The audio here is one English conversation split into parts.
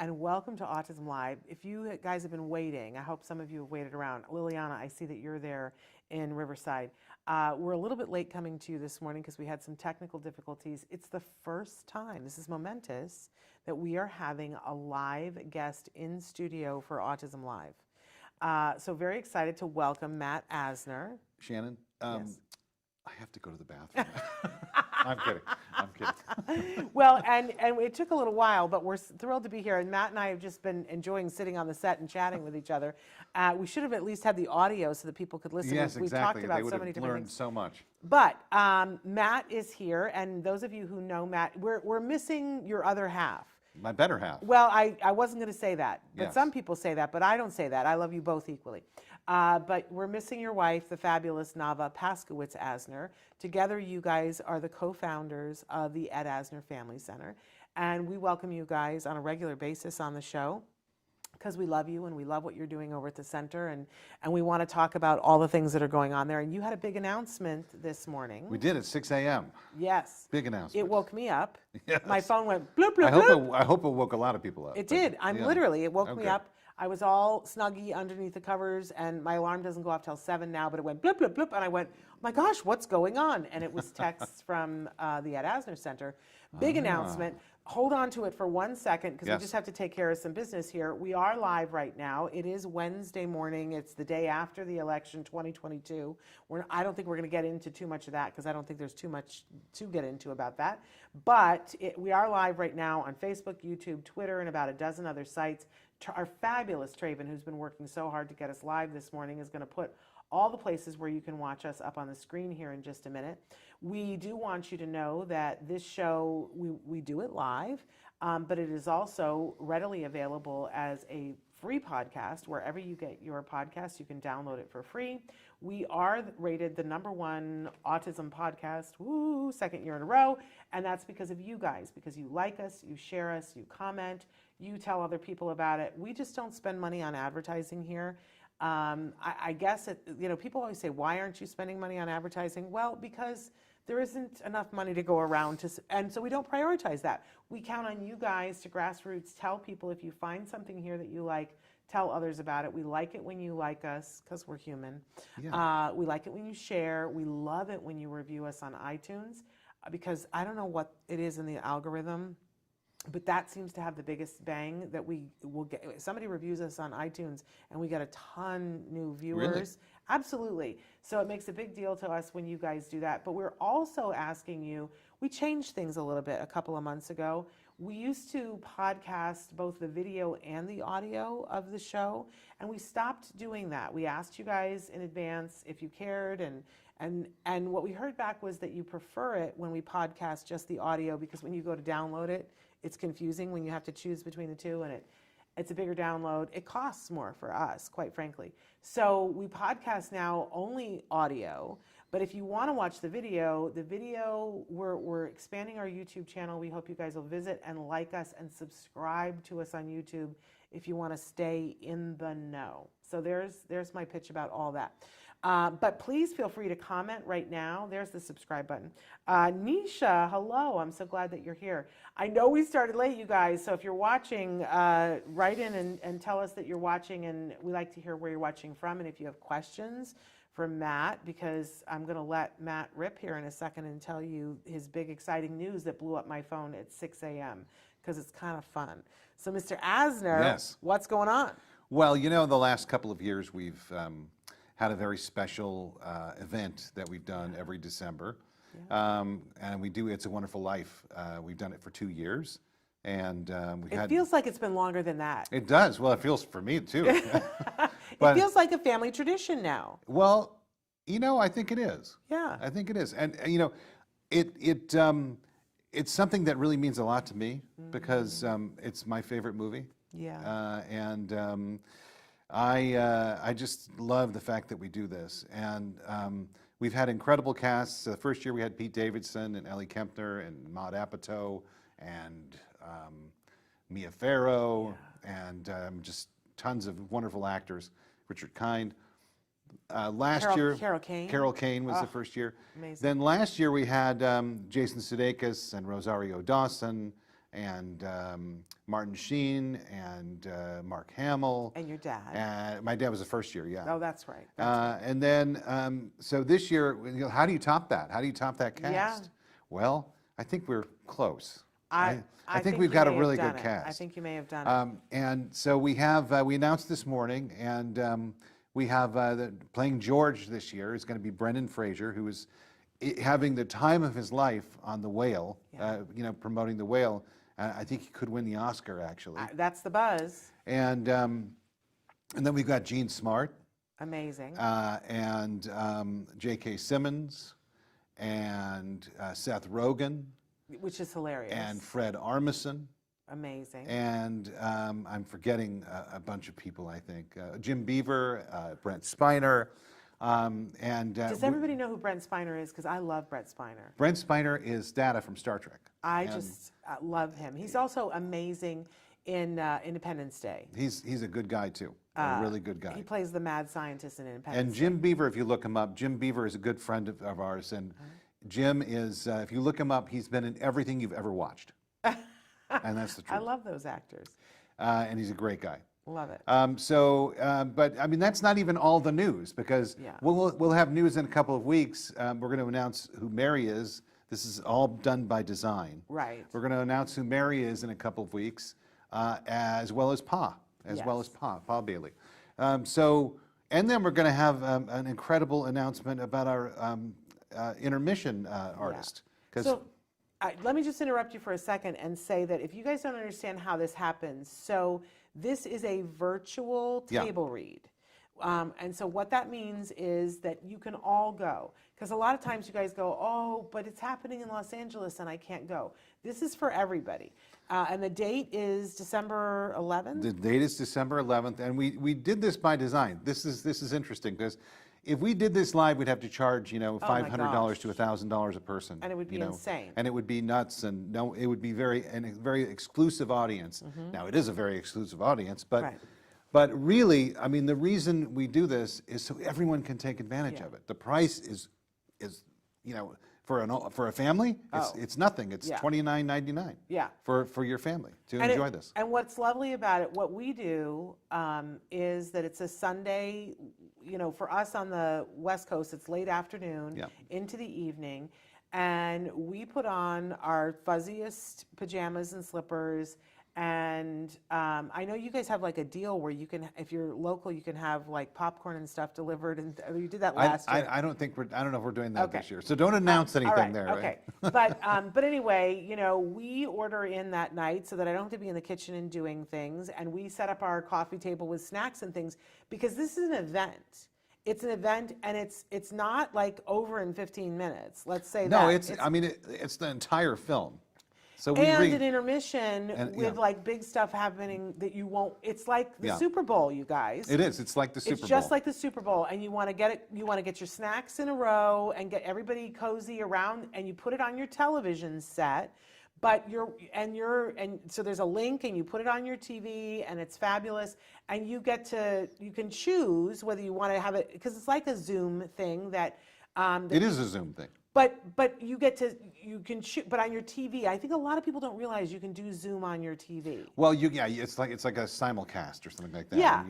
and welcome to Autism Live. If you guys have been waiting, I hope some of you have waited around. Liliana, I see that you're there in Riverside. We're a little bit late coming to you this morning because we had some technical difficulties. It's the first time, this is momentous, that we are having a live guest in studio for Autism Live. So very excited to welcome Matt Asner. Shannon, Yes. I have to go to the bathroom. I'm kidding. I'm kidding. Well, and it took a little while, but we're thrilled to be here. And Matt and I have just been enjoying sitting on the set and chatting with each other. We should have at least had the audio so that people could listen. Yes, We've exactly. talked about they would so many have different learned things. so much. But Matt is here, and those of you who know Matt, we're missing your other half. My better half. Well, I wasn't going to say that, but Yes. some people say that, but I don't say that. I love you both equally. But we're missing your wife, the fabulous Nava Paskowitz Asner. Together, you guys are the co-founders of the Ed Asner Family Center. And we welcome you guys on a regular basis on the show because we love you and we love what you're doing over at the center. And we want to talk about all the things that are going on there. And you had a big announcement this morning. We did at 6 a.m. Yes. Big announcement. It woke me up. Yes. My phone went bloop, bloop, bloop. I hope it woke a lot of people up. It but, did. Literally, it woke me Okay. up. I was all snuggy underneath the covers, and my alarm doesn't go off till 7 now, but it went bloop, bloop, bloop, and I went, oh my gosh, what's going on? And it was texts from the Ed Asner Center. Big announcement. Hold on to it for 1 second, because Yes. we just have to take care of some business here. We are live right now. It is Wednesday morning. It's the day after the election, 2022. I don't think we're going to get into too much of that, because I don't think there's too much to get into about that. But we are live right now on Facebook, YouTube, Twitter, and about a dozen other sites. Our fabulous Traven, who's been working so hard to get us live this morning, is going to put all the places where you can watch us up on the screen here in just a minute. We do want you to know that this show, we do it live, but it is also readily available as a free podcast. Wherever you get your podcast, you can download it for free. We are rated the #1 autism podcast, second year in a row, and that's because of you guys, because you like us, you share us, you comment, you tell other people about it. We just don't spend money on advertising here. I guess, people always say, why aren't you spending money on advertising? Well, because there isn't enough money to go around, and so we don't prioritize that. We count on you guys to grassroots tell people if you find something here that you like, tell others about it. We like it when you like us, because we're human. Yeah. We like it when you share. We love it when you review us on iTunes, because I don't know what it is in the algorithm, but that seems to have the biggest bang that we will get. Somebody reviews us on iTunes and we get a ton new viewers. Really? Absolutely. So it makes a big deal to us when you guys do that. But we're also asking you, we changed things a little bit a couple of months ago. We used to podcast both the video and the audio of the show, and we stopped doing that. We asked you guys in advance if you cared, and what we heard back was that you prefer it when we podcast just the audio, because when you go to download it, it's confusing when you have to choose between the two, and it's a bigger download. It costs more for us, quite frankly. So we podcast now only audio, but if you want to watch the video, we're expanding our YouTube channel. We hope you guys will visit and like us and subscribe to us on YouTube if you want to stay in the know. So there's my pitch about all that. But please feel free to comment right now. There's the subscribe button. Nisha, hello. I'm so glad that you're here. I know we started late, you guys, so if you're watching, write in and tell us that you're watching, and we like to hear where you're watching from, and if you have questions for Matt, because I'm going to let Matt rip here in a second and tell you his big exciting news that blew up my phone at 6 a.m., because it's kind of fun. So Mr. Asner, Yes. What's going on? Well, the last couple of years we've had a very special event that we've done every December. Yeah. And we do It's a Wonderful Life. We've done it for 2 years. And It feels like it's been longer than that. It does. Well, it feels for me too. It feels like a family tradition now. Well, I think it is. Yeah. I think it is. And it's something that really means a lot to me, because it's my favorite movie. Yeah. And I just love the fact that we do this. And we've had incredible casts. The first year we had Pete Davison and Ellie Kempner and Maud Apatow and Mia Farrow, and just tons of wonderful actors. Richard Kind. Last year, Carol Kane was the first year. Amazing. Then last year we had Jason Sudeikas and Rosario Dawson and Martin Sheen and Mark Hamill. And your dad. And my dad was the first year, yeah. Oh, that's right. And then, so this year, how do you top that? How do you top that cast? Yeah. Well, I think we're close. I think think we've you got a may have really done good it. cast. I think you may have done it. And so we have, we announced this morning, and we have playing George this year is going to be Brendan Fraser, who is having the time of his life on The Whale, promoting The Whale. I think he could win the Oscar, actually. That's the buzz. And then we've got Gene Smart. Amazing. And J.K. Simmons, and Seth Rogen. Which is hilarious. And Fred Armisen. Amazing. And I'm forgetting a bunch of people, I think. Jim Beaver, Brent Spiner. Does everybody know who Brent Spiner is? Because I love Brent Spiner. Brent Spiner is Data from Star Trek. I just love him. He's also amazing in Independence Day. He's a good guy, too. A really good guy. He plays the mad scientist in Independence And Jim Beaver, if you look him up, Jim Beaver is a good friend of ours. And Jim is, if you look him up, he's been in everything you've ever watched. And that's the truth. I love those actors. And he's a great guy. Love it. But I mean, that's not even all the news, because we'll have news in a couple of weeks. We're going to announce who Mary is. This is all done by design. Right. We're going to announce who Mary is in a couple of weeks, as well as Pa, Pa Bailey. And then we're going to have an incredible announcement about our intermission artist. So let me just interrupt you for a second and say that if you guys don't understand how this happens, so this is a virtual table read. And so what that means is that you can all go. Because a lot of times you guys go, oh, but it's happening in Los Angeles and I can't go. This is for everybody. And the date is December 11th? The date is December 11th. And we did this by design. This is interesting, because if we did this live, we'd have to charge, $500 to $1,000 a person. And it would be insane. And it would be nuts, and it would be a very exclusive audience. Now, it is a very exclusive audience, but really, I mean, the reason we do this is so everyone can take advantage of it. The price is for a family, it's nothing. It's $29.99. Yeah. For your family to enjoy this. And what's lovely about it, what we do is that it's a Sunday. For us on the West Coast, it's late afternoon into the evening, and we put on our fuzziest pajamas and slippers. And I know you guys have like a deal where you can, if you're local, you can have like popcorn and stuff delivered. And you did that last year. I don't know if we're doing that this year. So don't announce anything there. Okay. Right? But anyway, we order in that night so that I don't have to be in the kitchen and doing things. And we set up our coffee table with snacks and things, because this is an event. It's an event, and it's not like over in 15 minutes. Let's say that. No, it's the entire film. So an intermission with like big stuff happening that you won't. It's like the Super Bowl, you guys. It is. It's like the Super Bowl. It's just like the Super Bowl, and you want to get it. You want to get your snacks in a row and get everybody cozy around, and you put it on your television set. But so there's a link, and you put it on your TV, and it's fabulous. And you can choose whether you want to have it, because it's like a Zoom thing that. It is a Zoom thing. But you can shoot. But on your TV, I think a lot of people don't realize you can do Zoom on your TV. Well, it's like a simulcast or something like that. Yeah.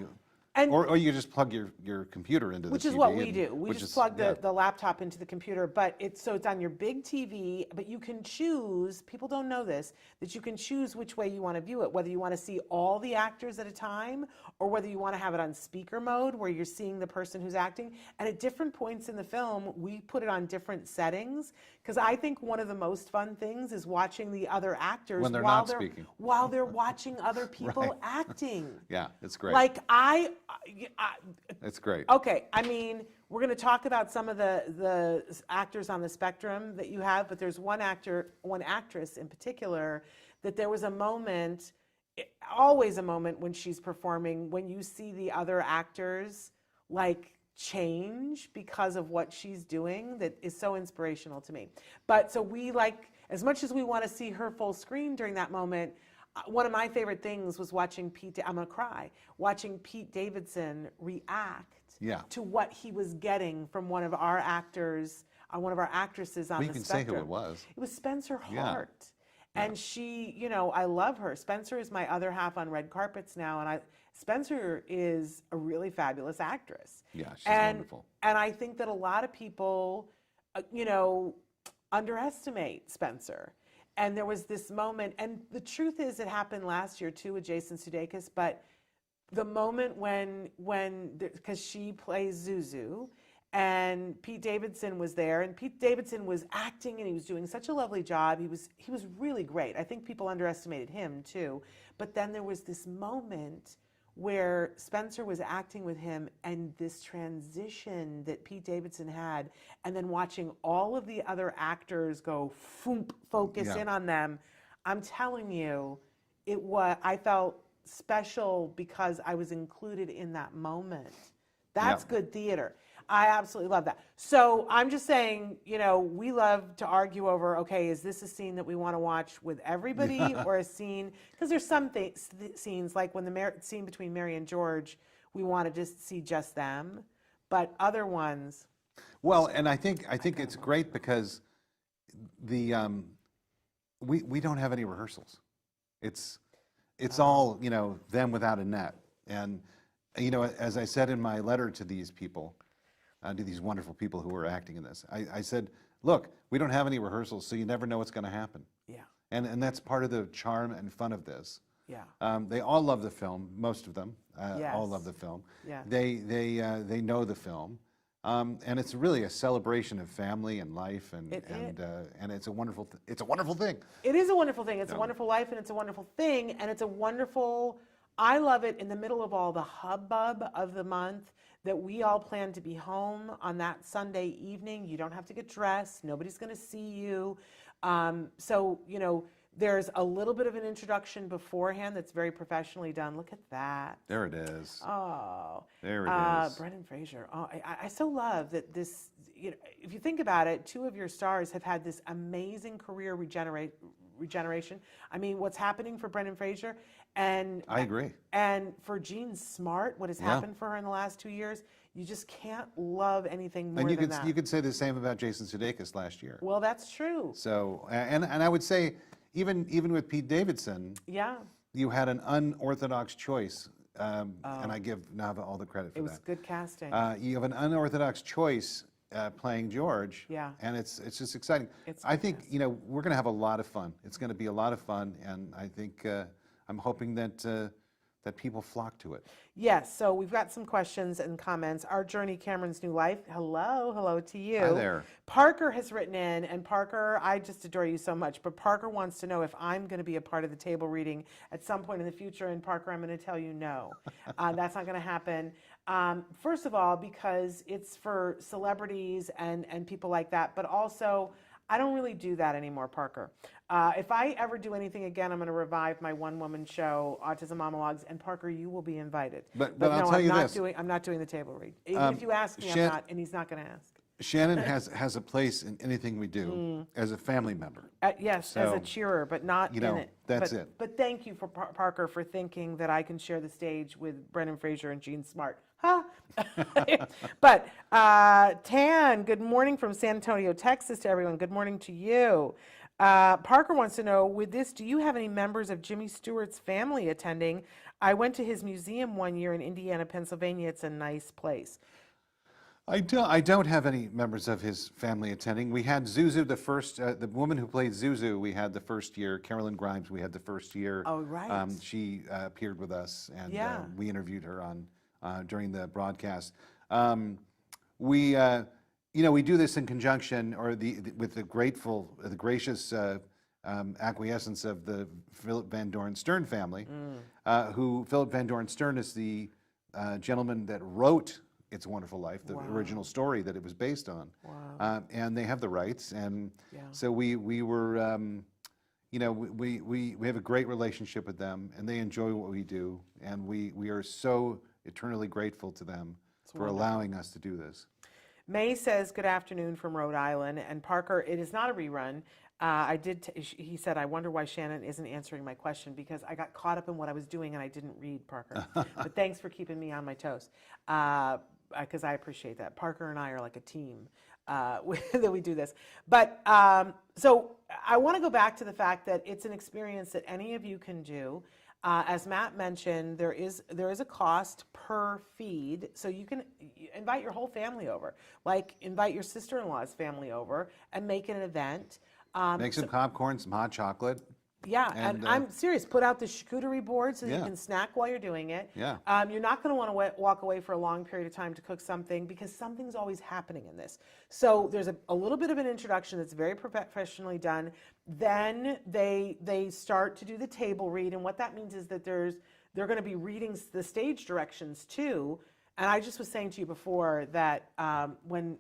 Or you just plug your computer into the TV. Which is what we do. We just plug the laptop into the computer. But it's on your big TV, but you can choose, people don't know this, that you can choose which way you want to view it, whether you want to see all the actors at a time, or whether you want to have it on speaker mode where you're seeing the person who's acting. And at different points in the film, we put it on different settings, because I think one of the most fun things is watching the other actors when they're not speaking. While they're watching other people acting. Yeah, it's great. Like it's great. Okay, we're going to talk about some of the actors on the spectrum that you have, but there's one actress in particular that there was a moment, always a moment when she's performing, when you see the other actors like change because of what she's doing, that is so inspirational to me. But so we as much as we want to see her full screen during that moment, one of my favorite things was watching I'm going to cry, watching Pete Davison react to what he was getting from one of our actors, one of our actresses on the spectrum. You can say who it was. It was Spencer Hart. And she, you know, I love her. Spencer is my other half on red carpets now, and Spencer is a really fabulous actress. Yeah, she's and, wonderful. And I think that a lot of people, you know, underestimate Spencer. And there was this moment, and the truth is it happened last year too with Jason Sudeikas, but the moment when because she plays Zuzu, and Pete Davidson was there, and Pete Davidson was acting, and he was doing such a lovely job. He was really great. I think people underestimated him too. But then there was this moment where Spencer was acting with him, and this transition that Pete Davidson had, and then watching all of the other actors go focus in on them. I'm telling you, I felt special because I was included in that moment. That's good theater. I absolutely love that. So I'm just saying, you know, we love to argue over, okay, is this a scene that we want to watch with everybody or a scene, because there's some scenes like when the scene between Mary and George, we want to just see just them, but other ones. Well, and I think it's great because the we don't have any rehearsals. It's all, you know, them without a net. And, you know, as I said in my letter to these people, to these wonderful people who were acting in this, I said, look, we don't have any rehearsals, so you never know what's going to happen. Yeah. And that's part of the charm and fun of this. Yeah. They all love the film, most of them Yes. all love the film. Yeah. They know the film. And it's really a celebration of family and life, and it's a wonderful thing. It is a wonderful thing. It's a wonderful life, and it's a wonderful thing, and it's a wonderful. I love it in the middle of all the hubbub of the month that we all plan to be home on that Sunday evening. You don't have to get dressed. Nobody's going to see you. So you know. There's a little bit of an introduction beforehand that's very professionally done. Look at that. There it is. Oh. There it is. Brendan Fraser. Oh, I so love that this, you know, if you think about it, two of your stars have had this amazing career regeneration. I mean, what's happening for Brendan Fraser, and I agree. And for Jean Smart, what has happened for her in the last 2 years, you just can't love anything more than that. You could say the same about Jason Sudeikis last year. Well, that's true. So, and I would say, even with Pete Davidson, you had an unorthodox choice, and I give Nava all the credit for that. It was good casting. You have an unorthodox choice playing George, Yeah. and it's just exciting. I think, you know, we're going to have a lot of fun. It's going to be a lot of fun, and I think I'm hoping that that people flock to it. Yes, so we've got some questions and comments. Our Journey, Cameron's New Life. Hello to you. Hi there. Parker has written in, and Parker, I just adore you so much, but Parker wants to know if I'm going to be a part of the table reading at some point in the future, and Parker, I'm going to tell you no. That's not going to happen. First of all, because it's for celebrities and people like that, but also, I don't really do that anymore, Parker. If I ever do anything again, I'm going to revive my one-woman show, Autism Monologues, and Parker, you will be invited. But no, I'll tell you this. I'm not doing the table read. Even if you ask me, I'm not, and he's not going to ask. Shannon has a place in anything we do as a family member. Yes, as a cheerer, but not in it. That's it. But thank you, for Parker, for thinking that I can share the stage with Brendan Fraser and Jean Smart. Huh? But Tan, good morning from San Antonio, Texas to everyone. Good morning to you. Parker wants to know, with this, do you have any members of Jimmy Stewart's family attending? I went to his museum one year in Indiana, Pennsylvania. It's a nice place. I don't have any members of his family attending. We had Zuzu, the woman who played Zuzu, we had the first year. Carolyn Grimes, we had the first year. Oh, right. She appeared with us, and we interviewed her during the broadcast. We do this in conjunction, or with the gracious acquiescence of the Philip Van Doren Stern family, who Philip Van Doren Stern is the gentleman that wrote It's a Wonderful Life, the original story that it was based on. Wow. And they have the rights, and so we were, we have a great relationship with them, and they enjoy what we do, and we are so eternally grateful to them for allowing us to do this. May says, good afternoon from Rhode Island. And Parker, it is not a rerun. He said, I wonder why Shannon isn't answering my question, because I got caught up in what I was doing and I didn't read, Parker. But thanks for keeping me on my toes, because I appreciate that. Parker and I are like a team. that we do this. But so I want to go back to the fact that it's an experience that any of you can do. As Matt mentioned, there is a cost per feed, so you can invite your whole family over, like invite your sister-in-law's family over and make it an event. Make some popcorn, some hot chocolate. Yeah, and I'm serious. Put out the charcuterie board so that you Yeah. can snack while you're doing it. Yeah. You're not going to want to walk away for a long period of time to cook something because something's always happening in this. So there's a little bit of an introduction that's very professionally done. Then they start to do the table read, and what that means is that they're going to be reading the stage directions too. And I just was saying to you before that when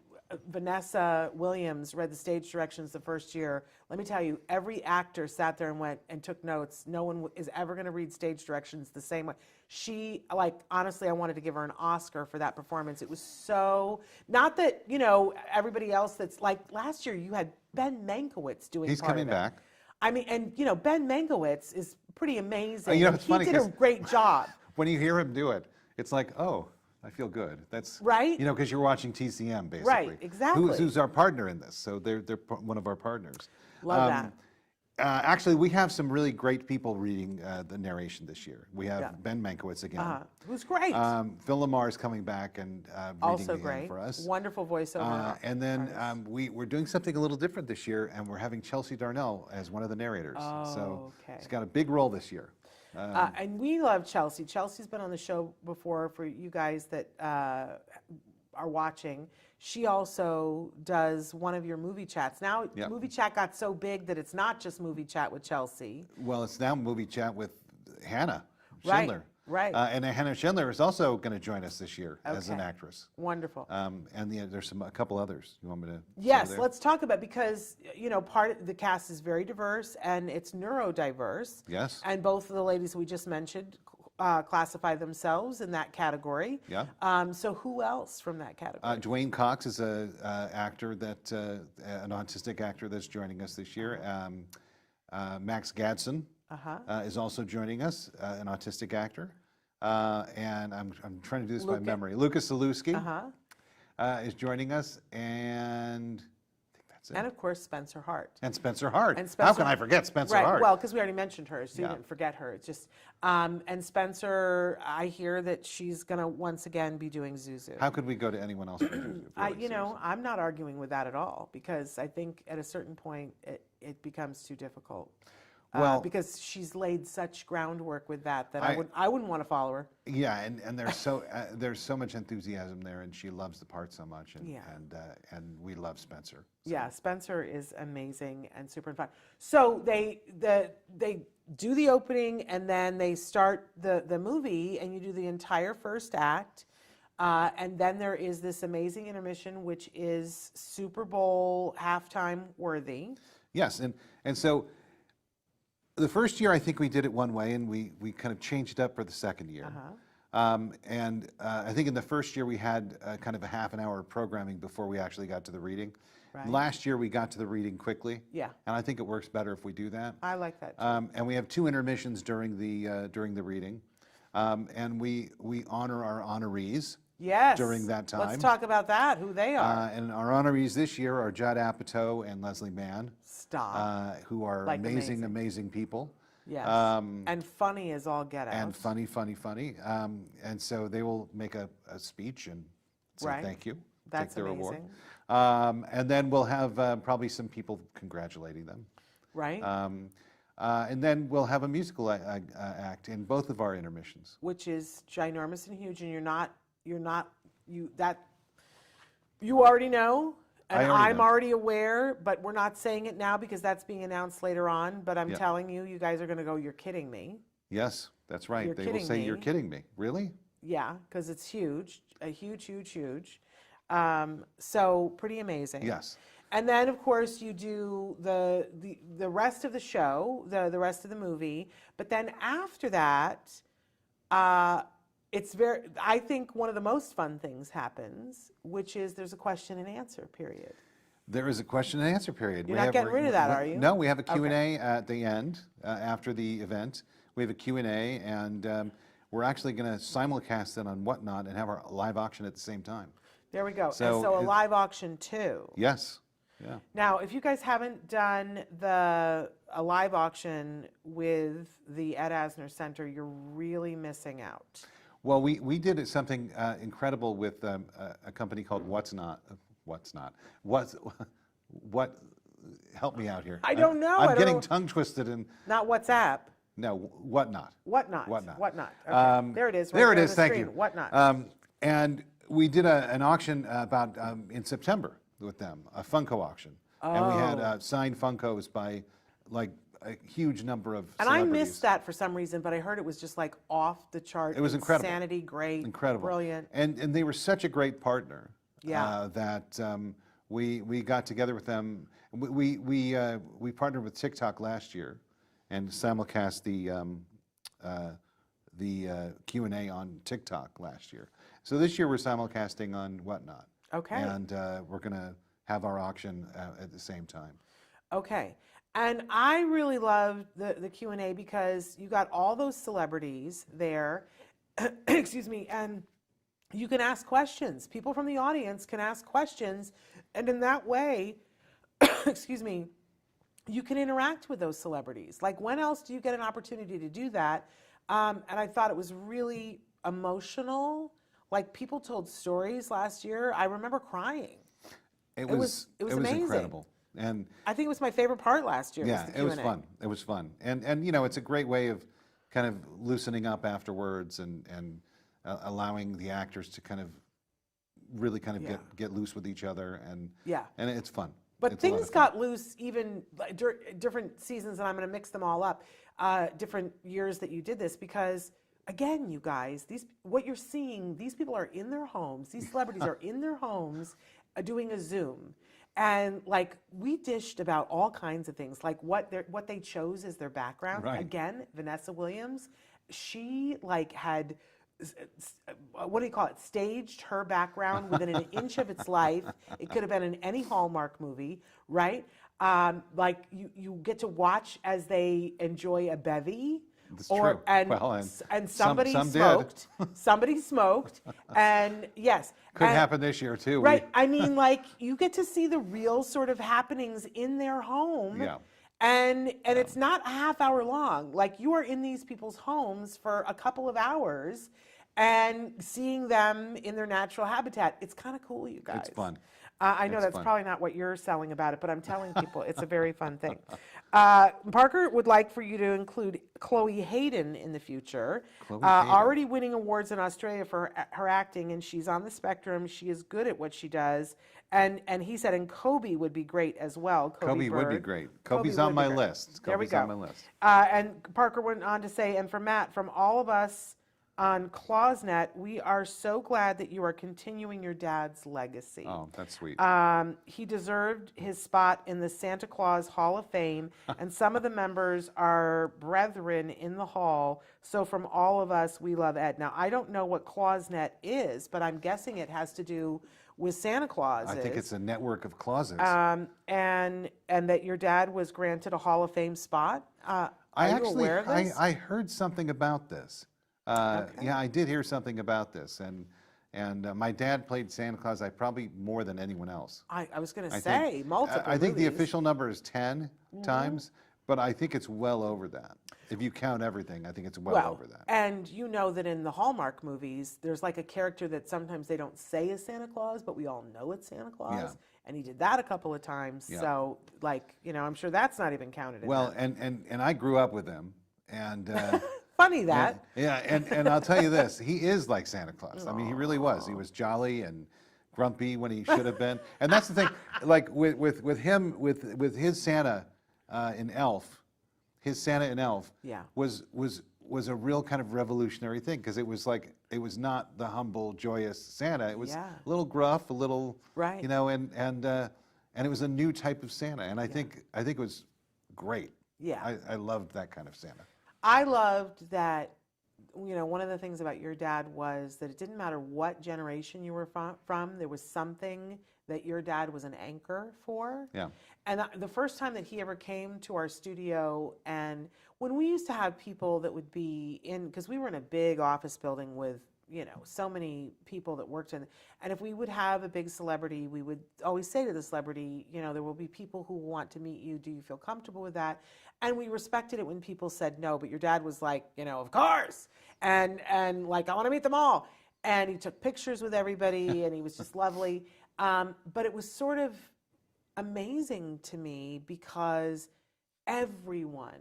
Vanessa Williams read the stage directions the first year, let me tell you, every actor sat there and went and took notes. No one is ever going to read stage directions the same way. She, like, honestly, I wanted to give her an Oscar for that performance. It was so, not that, you know, everybody else that's like, last year you had Ben Mankiewicz doing He's part coming of it. back. I mean, and, you know, Ben Mankiewicz is pretty amazing. You know, and it's funny he did a 'cause- great job. When you hear him do it, it's like, oh, I feel good. That's Right? You know, because you're watching TCM basically. Right, exactly. Who's our partner in this? So they're one of our partners. Love that. Actually, we have some really great people reading the narration this year. We have Yeah. Ben Mankiewicz again. Who's great. Phil Lamar is coming back and reading Also again great. for us. Wonderful voiceover. And then we're doing something a little different this year, and we're having Chelsea Darnell as one of the narrators. So okay. she's got a big role this year. And we love Chelsea. Chelsea's been on the show before for you guys that are watching. She also does one of your movie chats. Now, Yep. movie chat got so big that it's not just movie chat with Chelsea. Well, it's now movie chat with Hannah Right, Schindler. right. And Hannah Schindler is also going to join us this year as an Okay. actress. Wonderful. And there's a couple others. You want me to? say Yes, there? let's talk about, because, you know, part of the cast is very diverse and it's neurodiverse. Yes. And both of the ladies we just mentioned classify themselves in that category. Yeah. So who else from that category? Dwayne Cox is a actor that an autistic actor that's joining us this year. Max Gadsden is also joining us, an autistic actor. And I'm trying to do this by memory. Lucas Zalewski is joining us, and I think that's it. And of course, Spencer Hart. And Spencer Hart. And How Spencer- can I forget Spencer Right, Hart? well, because we already mentioned her, so you Yeah. didn't forget her. It's just, and Spencer, I hear that she's going to once again be doing Zuzu. How could we go to anyone else? You know, I'm not arguing with that at all, because I think at a certain point it becomes too difficult. Well- because she's laid such groundwork with that I- I wouldn't want to follow her. Yeah, and there's so much enthusiasm there, and she loves the part so much, and Yeah. and we love Spencer. Yeah, Spencer is amazing and super fun. So they do the opening, and then they start the movie, and you do the entire first act, and then there is this amazing intermission, which is Super Bowl halftime worthy. Yes, and so the first year I think we did it one way, and we kind of changed it up for the second year. And I think in the first year we had kind of a half an hour of programming before we actually got to the reading. Right. Last year we got to the reading quickly. Yeah. And I think it works better if we do that. I like that too. And we have 2 intermissions during the reading, and we honor our honorees. Yes. during that time. Let's talk about that, who they are. And our honorees this year are Judd Apatow and Leslie Mann, Stop. who are Like amazing, amazing. amazing people. Yes. Um, And funny as all get out. and funny. And so they will make a speech and say Right. thank you, That's take their award. amazing. And then we'll have probably some people congratulating them. Right? And then we'll have a musical act in both of our intermissions. Which is ginormous and huge, and you already know, and I already I'm know. already aware, but we're not saying it now because that's being announced later on. But I'm Yeah. telling you, you guys are going to go, you're kidding me. Yes, that's right. You're They will kidding say, "You're me." kidding me." Really? Yeah, because it's huge, a huge. So pretty amazing. Yes. And then, of course, you do the rest of the show, the rest of the movie. But then after that, I think one of the most fun things happens, which is there's a question and answer period. There is a question and answer period. You're not getting rid of that, are you? No, we have a Q&A at the end, after the event. We have a Q&A, and we're actually going to simulcast it on Whatnot and have our live auction at the same time. There we go. So and so a it- live auction too. Yes. Yeah. Now, if you guys haven't done a live auction with the Ed Asner Center, you're really missing out. Well, we did something incredible with a company called What? Help me out here. I don't know. I I'm don't getting know. tongue twisted and Not WhatsApp. no, Whatnot. Whatnot. Whatnot. Whatnot. Okay. There it is. Right There it on is. the Thank screen. you. Whatnot. And we did an auction about in September with them, a Funko auction, and we had signed Funkos by like a huge number of And I celebrities. missed that for some reason, but I heard it was just like off the chart. It was incredible. Insanity, great. Incredible. Brilliant. And they were such a great partner. Yeah. That we got together with them. We partnered with TikTok last year, and simulcast the Q&A on TikTok last year. So this year we're simulcasting on Whatnot. Okay. And we're going to have our auction at the same time. Okay. And I really loved the Q&A because you got all those celebrities there, excuse me, and you can ask questions. People from the audience can ask questions, and in that way, excuse me, you can interact with those celebrities. Like, when else do you get an opportunity to do that? And I thought it was really emotional. Like, people told stories last year. I remember crying. It was amazing. incredible. And I think it was my favorite part last year. yeah, was the it was Q&A. fun. It was fun. And you know, it's a great way of kind of loosening up afterwards and allowing the actors to kind of really kind of Yeah. get loose with each other and Yeah. and it's fun. But It's a lot things of fun. got loose even like, different seasons, and I'm going to mix them all up, different years that you did this, because again, you guys, what you're seeing, these people are in their homes, these celebrities are in their homes doing a Zoom. And like, we dished about all kinds of things, like what they chose as their background. Right. Again, Vanessa Williams, she like had, what do you call it, staged her background within an inch of its life. It could have been in any Hallmark movie, right? Like you get to watch as they enjoy a bevy. That's true. And, Well, and somebody some did. smoked. Somebody smoked. And yes. Could and- happen this year too. Right. I mean, like, you get to see the real sort of happenings in their home. Yeah. And it's not a half hour long. Like, you are in these people's homes for a couple of hours and seeing them in their natural habitat. It's kind of cool, you guys. It's fun. I know It's that's fun. probably not what you're selling about it, but I'm telling people it's a very fun thing. Parker would like for you to include Chloe Hayden in the future. Chloe Hayden. Already winning awards in Australia for her acting, and she's on the spectrum. She is good at what she does. And he said, and Kobe would be great as well. Kobe would be Bird. great. Kobe Kobe's would on be my great. list. There we Kobe's go. on my list. And Parker went on to say, and for Matt, from all of us on ClawsNet, we are so glad that you are continuing your dad's legacy. Oh, that's sweet. He deserved his spot in the Santa Claus Hall of Fame, and some of the members are brethren in the hall. So from all of us, we love Ed. Now, I don't know what ClawsNet is, but I'm guessing it has to do with Santa Claus. I think it's a network of closets. And that your dad was granted a Hall of Fame spot. Are you aware of this? I heard something about this. Okay. Yeah, I did hear something about this, and my dad played Santa Claus. probably more than anyone else. I was going to I say think- multiple. I think the movies. official number is 10 times, but I think it's well over that. If you count everything, I think it's well over that. And you know that in the Hallmark movies, there's like a character that sometimes they don't say is Santa Claus, but we all know it's Santa Claus. Yeah. And he did that a couple of times. Yeah. So, like, I'm sure that's not even counted in Well, that. and I grew up with him, and Funny that. yeah, and I'll tell you this, he is like Santa Claus. I mean, he really was. He was jolly and grumpy when he should have been. And that's the thing, like with him, with his Santa in Elf, his Santa in Elf Yeah. was a real kind of revolutionary thing, because it was like, it was not the humble, joyous Santa. It was Yeah. a little gruff, a little, Right. and it was a new type of Santa. And I think it was great. Yeah. I loved that kind of Santa. I loved that, one of the things about your dad was that it didn't matter what generation you were from, there was something that your dad was an anchor for. Yeah. And the first time that he ever came to our studio, and when we used to have people that would be in, because we were in a big office building with, so many people that worked in, and if we would have a big celebrity, we would always say to the celebrity, there will be people who want to meet you. Do you feel comfortable with that? And we respected it when people said no, but your dad was like, of course. And like, I want to meet them all. And he took pictures with everybody and he was just lovely. But it was sort of amazing to me because everyone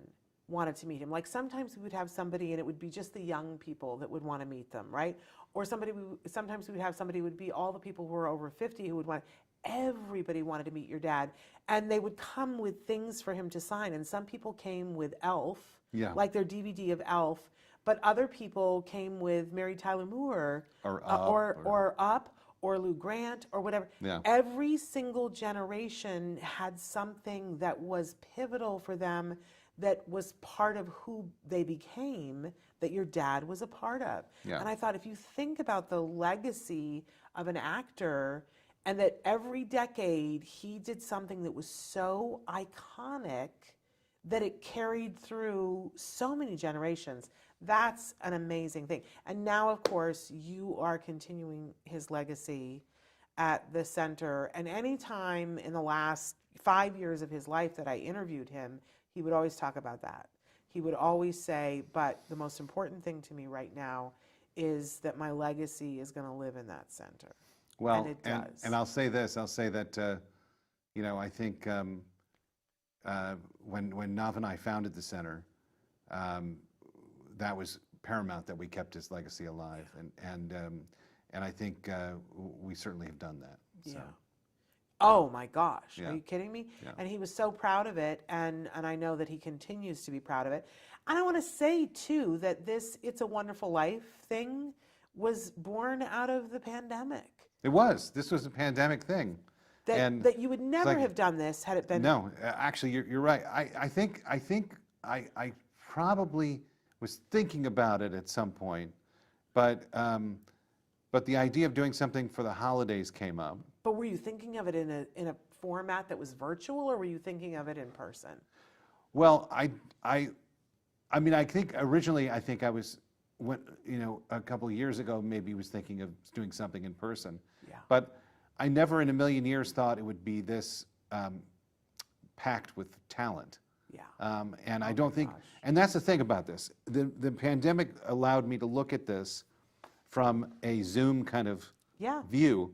wanted to meet him. Like sometimes we would have somebody and it would be just the young people that would want to meet them, right? Or sometimes we would have somebody who would be all the people who were over 50 who would want, everybody wanted to meet your dad. And they would come with things for him to sign. And some people came with Elf, like their DVD of Elf, but other people came with Mary Tyler Moore or Up or Lou Grant or whatever. Yeah. Every single generation had something that was pivotal for them, that was part of who they became, that your dad was a part of. Yeah. And I thought, if you think about the legacy of an actor, and that every decade he did something that was so iconic that it carried through so many generations, that's an amazing thing. And now, of course, you are continuing his legacy at the center. And any time in the last 5 years of his life that I interviewed him, he would always talk about that. He would always say, but the most important thing to me right now is that my legacy is going to live in that center. Well, and it does. And I'll say this, I think when Nav and I founded the center, that was paramount that we kept his legacy alive. And I think we certainly have done that. So. Yeah. Oh my gosh, Yeah. Are you kidding me? Yeah. And he was so proud of it, and I know that he continues to be proud of it. And I want to say too that It's a Wonderful Life thing was born out of the pandemic. It was. This was a pandemic thing. That you would never have done this had it been. No, actually, you're right. I think I probably was thinking about it at some point, but the idea of doing something for the holidays came up. But were you thinking of it in a format that was virtual, or were you thinking of it in person? Well, I mean, I think originally I was, a couple of years ago, maybe was thinking of doing something in person. Yeah. But I never in a million years thought it would be this packed with talent. Yeah. And I don't think, and that's the thing about this. The pandemic allowed me to look at this from a Zoom kind of view.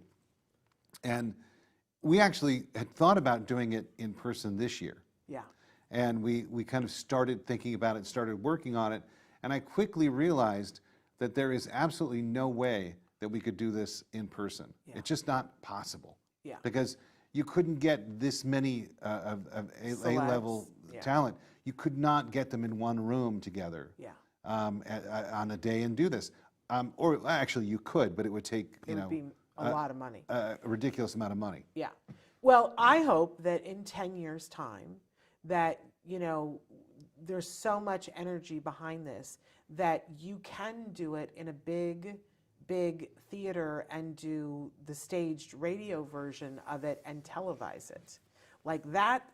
And we actually had thought about doing it in person this year. Yeah. And we kind of started thinking about it, started working on it. And I quickly realized that there is absolutely no way that we could do this in person. Yeah. It's just not possible. Yeah. Because you couldn't get this many of A-level talent. You could not get them in one room together on a day and do this. Or actually you could, but it would take, It would be a lot of money. A ridiculous amount of money. Yeah. Well, I hope that in 10 years' time that, there's so much energy behind this that you can do it in a big theater and do the staged radio version of it and televise it. Like that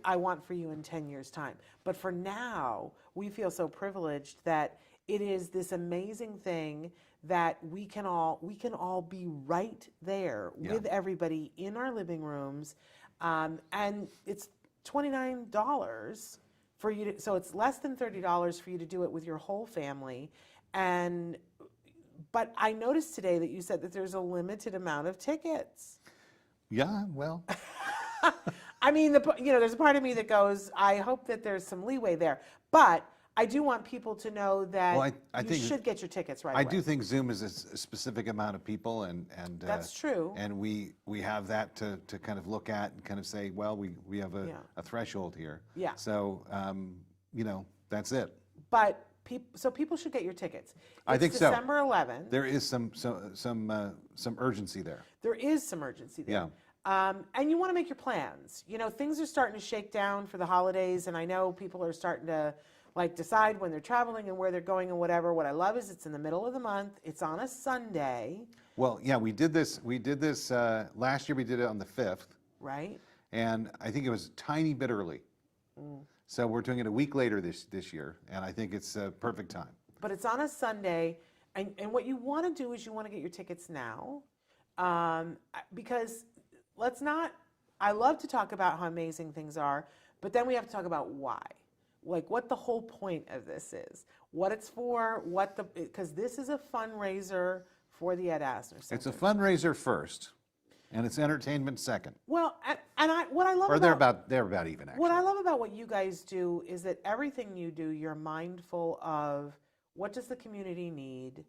I want for you in 10 years' time. But for now, we feel so privileged that it is this amazing thing that we can all be right there with everybody in our living rooms, and it's $29 for you to, so it's less than $30 for you to do it with your whole family. But I noticed today that you said that there's a limited amount of tickets. Yeah, well. I mean, there's a part of me that goes, I hope that there's some leeway there. But I do want people to know that I you think should get your tickets right away. I do think Zoom is a specific amount of people, and that's true. And we have that to kind of look at and kind of say, well, we have a threshold here. Yeah. So that's it. But people should get your tickets. I think so. December 11th. There is some urgency there. There is some urgency there. Yeah. And you want to make your plans. Things are starting to shake down for the holidays, and I know people are starting to decide when they're traveling and where they're going and whatever. What I love is it's in the middle of the month. It's on a Sunday. Well, yeah, we did this last year. We did it on the 5th. Right. And I think it was a tiny bit early. So we're doing it a week later this year, and I think it's a perfect time. But it's on a Sunday, And what you want to do is you want to get your tickets now, because let's not, I love to talk about how amazing things are, but then we have to talk about why. Like what the whole point of this is, what it's for, because this is a fundraiser for the Ed Asner Center. It's a fundraiser first, and it's entertainment second. Well, what I love Or about they're about even, actually. what I love about what you guys do is that everything you do, you're mindful of what does the community need,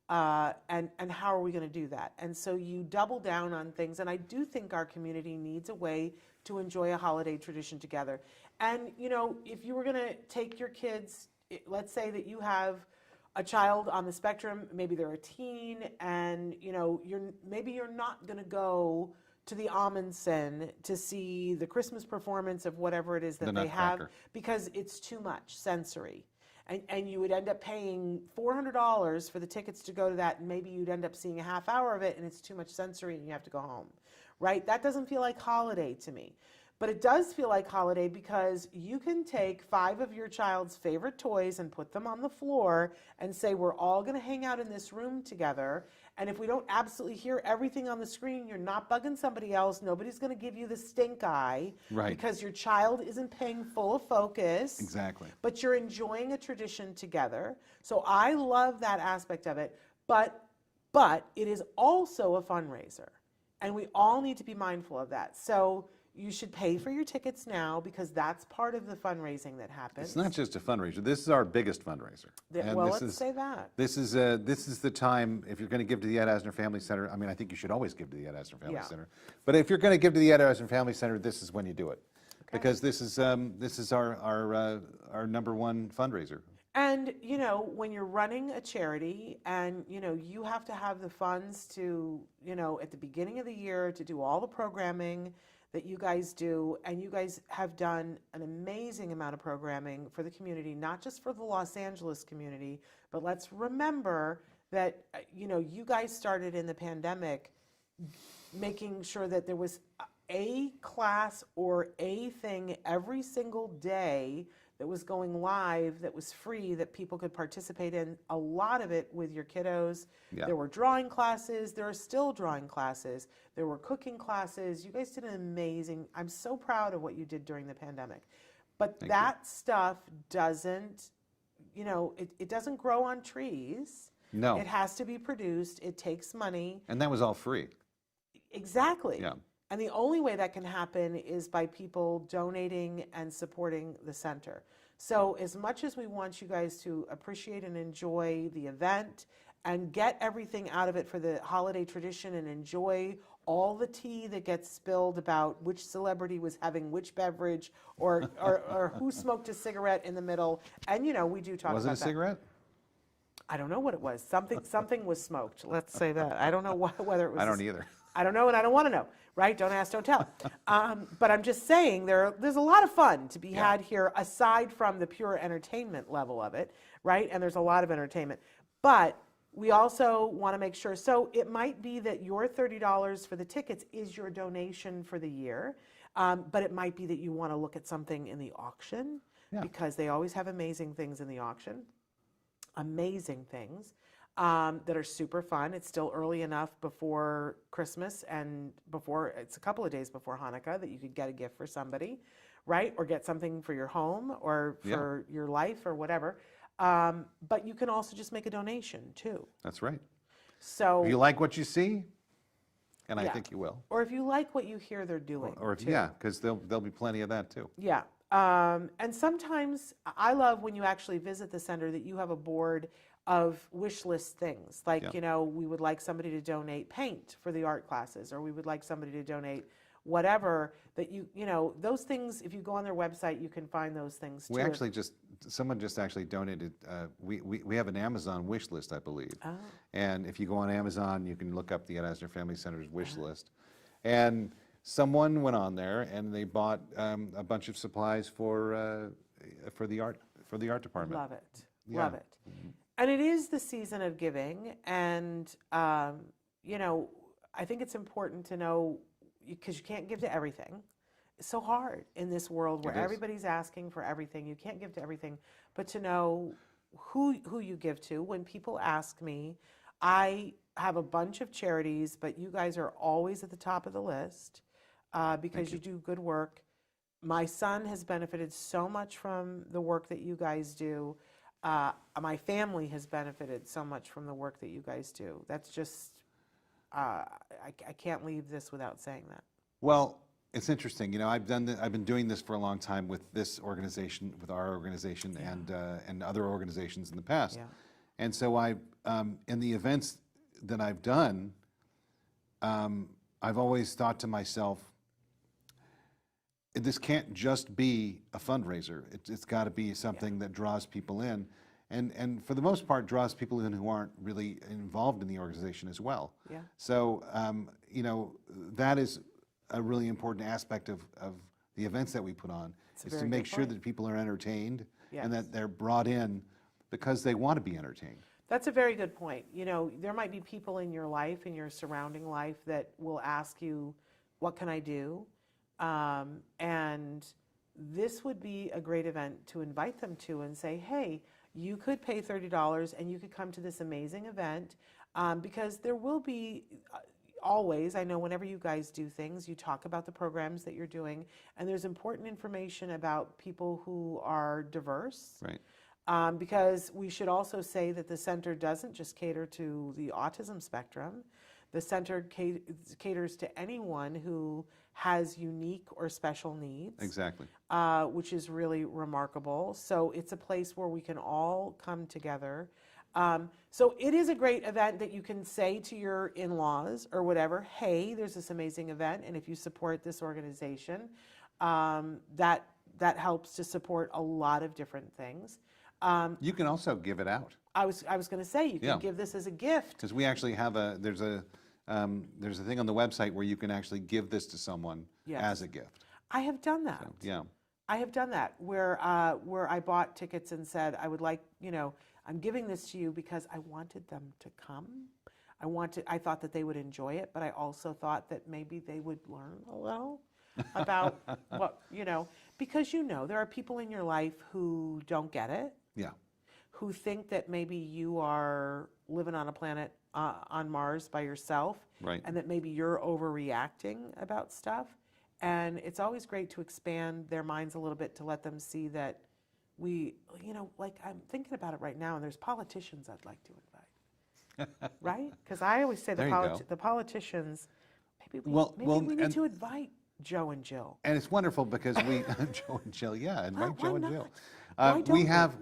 and how are we going to do that? And so you double down on things, and I do think our community needs a way to enjoy a holiday tradition together. And if you were going to take your kids, let's say that you have a child on the spectrum, maybe they're a teen, and maybe you're not going to go to the Amundsen to see the Christmas performance of whatever it is that they have, because it's too much sensory. And you would end up paying $400 for the tickets to go to that, and maybe you'd end up seeing a half hour of it, and it's too much sensory, and you have to go home, right? That doesn't feel like holiday to me. But it does feel like holiday because you can take 5 of your child's favorite toys and put them on the floor and say, we're all going to hang out in this room together. And if we don't absolutely hear everything on the screen, you're not bugging somebody else. Nobody's going to give you the stink eye. Right. Because your child isn't paying full of focus. Exactly. But you're enjoying a tradition together. So I love that aspect of it. But it is also a fundraiser. And we all need to be mindful of that. So you should pay for your tickets now, because that's part of the fundraising that happens. It's not just a fundraiser. This is our biggest fundraiser. Let's say that. This is the time, if you're going to give to the Ed Asner Family Center, I mean, I think you should always give to the Ed Asner Family Center. But if you're going to give to the Ed Asner Family Center, this is when you do it. Okay. Because this is our number one fundraiser. And, when you're running a charity and, you have to have the funds to, at the beginning of the year to do all the programming that you guys do, and you guys have done an amazing amount of programming for the community, not just for the Los Angeles community, but let's remember that, you guys started in the pandemic making sure that there was a class or a thing every single day that was going live, that was free, that people could participate in, a lot of it with your kiddos. Yeah. There were drawing classes, there are still drawing classes, there were cooking classes. You guys did an amazing, I'm so proud of what you did during the pandemic. But that stuff doesn't, it doesn't grow on trees. No. It has to be produced, it takes money. And that was all free. Exactly. Yeah. And the only way that can happen is by people donating and supporting the center. So as much as we want you guys to appreciate and enjoy the event and get everything out of it for the holiday tradition and enjoy all the tea that gets spilled about which celebrity was having which beverage or who smoked a cigarette in the middle. And, we do talk about that. Was it a cigarette? I don't know what it was. Something was smoked. Let's say that. I don't know whether it was. I don't either. I don't know, and I don't want to know, right? Don't ask, don't tell. But I'm just saying there's a lot of fun to be had here, aside from the pure entertainment level of it, right? And there's a lot of entertainment. But we also want to make sure, so it might be that your $30 for the tickets is your donation for the year, but it might be that you want to look at something in the auction, because they always have amazing things in the auction, amazing things. That are super fun. It's still early enough before Christmas and it's a couple of days before Hanukkah that you could get a gift for somebody, right? Or get something for your home or for your life or whatever. But you can also just make a donation too. That's right. So if you like what you see, and I think you will. Or if you like what you hear they're doing. Because there'll be plenty of that too. Yeah. And sometimes I love when you actually visit the center that you have a board of wish list things, like, we would like somebody to donate paint for the art classes, or we would like somebody to donate whatever, that those things, if you go on their website, you can find those things too. Someone just actually donated, we have an Amazon wish list, I believe. Oh. And if you go on Amazon, you can look up the Ed Asner Family Center's wish list. And someone went on there and they bought a bunch of supplies for the art department. Love it. Love it. Mm-hmm. And it is the season of giving, and I think it's important to know, because you can't give to everything. It's so hard in this world where everybody's asking for everything. You can't give to everything, but to know who you give to. When people ask me, I have a bunch of charities, but you guys are always at the top of the list because you do good work. My son has benefited so much from the work that you guys do. My family has benefited so much from the work that you guys do. That's just, I can't leave this without saying that. Well, it's interesting. I've been doing this for a long time with this organization, with our organization, and other organizations in the past. Yeah. And so in the events that I've done, I've always thought to myself, this can't just be a fundraiser. It's got to be something that draws people in, and for the most part draws people in who aren't really involved in the organization as well. Yeah. So that is a really important aspect of the events that we put on, is to make sure that people are entertained and that they're brought in because they want to be entertained. That's a very good point. There might be people in your life, in your surrounding life, that will ask you, what can I do? And this would be a great event to invite them to and say, hey, you could pay $30 and you could come to this amazing event, because there will be always, I know whenever you guys do things, you talk about the programs that you're doing, and there's important information about people who are diverse. Right. Because we should also say that the center doesn't just cater to the autism spectrum. The center caters to anyone who has unique or special needs. Exactly. Which is really remarkable. So it's a place where we can all come together. So it is a great event that you can say to your in-laws or whatever, hey, there's this amazing event, and if you support this organization, that helps to support a lot of different things. You can also give it out. I was going to say, you can give this as a gift. Because we actually have there's a thing on the website where you can actually give this to someone as a gift. I have done that. So, yeah. I have done that where I bought tickets and said, I would like, I'm giving this to you because I wanted them to come. I thought that they would enjoy it, but I also thought that maybe they would learn a little about what, because there are people in your life who don't get it. Yeah. Who think that maybe you are living on a planet on Mars by yourself, right, and that maybe you're overreacting about stuff. And it's always great to expand their minds a little bit to let them see that we, like I'm thinking about it right now, and there's politicians I'd like to invite, right? Because I always say the politicians, maybe we need to invite Joe and Jill. And it's wonderful because we, Joe and Jill, invite Joe and Jill.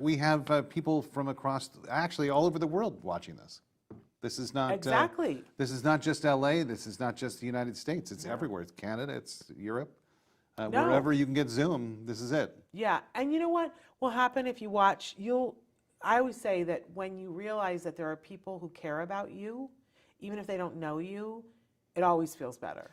We have people from across, actually all over the world watching this. This is not exactly. This is not just LA. This is not just the United States. It's everywhere. It's Canada. It's Europe. Wherever you can get Zoom, this is it. Yeah, and you know what will happen if you watch? I always say that when you realize that there are people who care about you, even if they don't know you, it always feels better.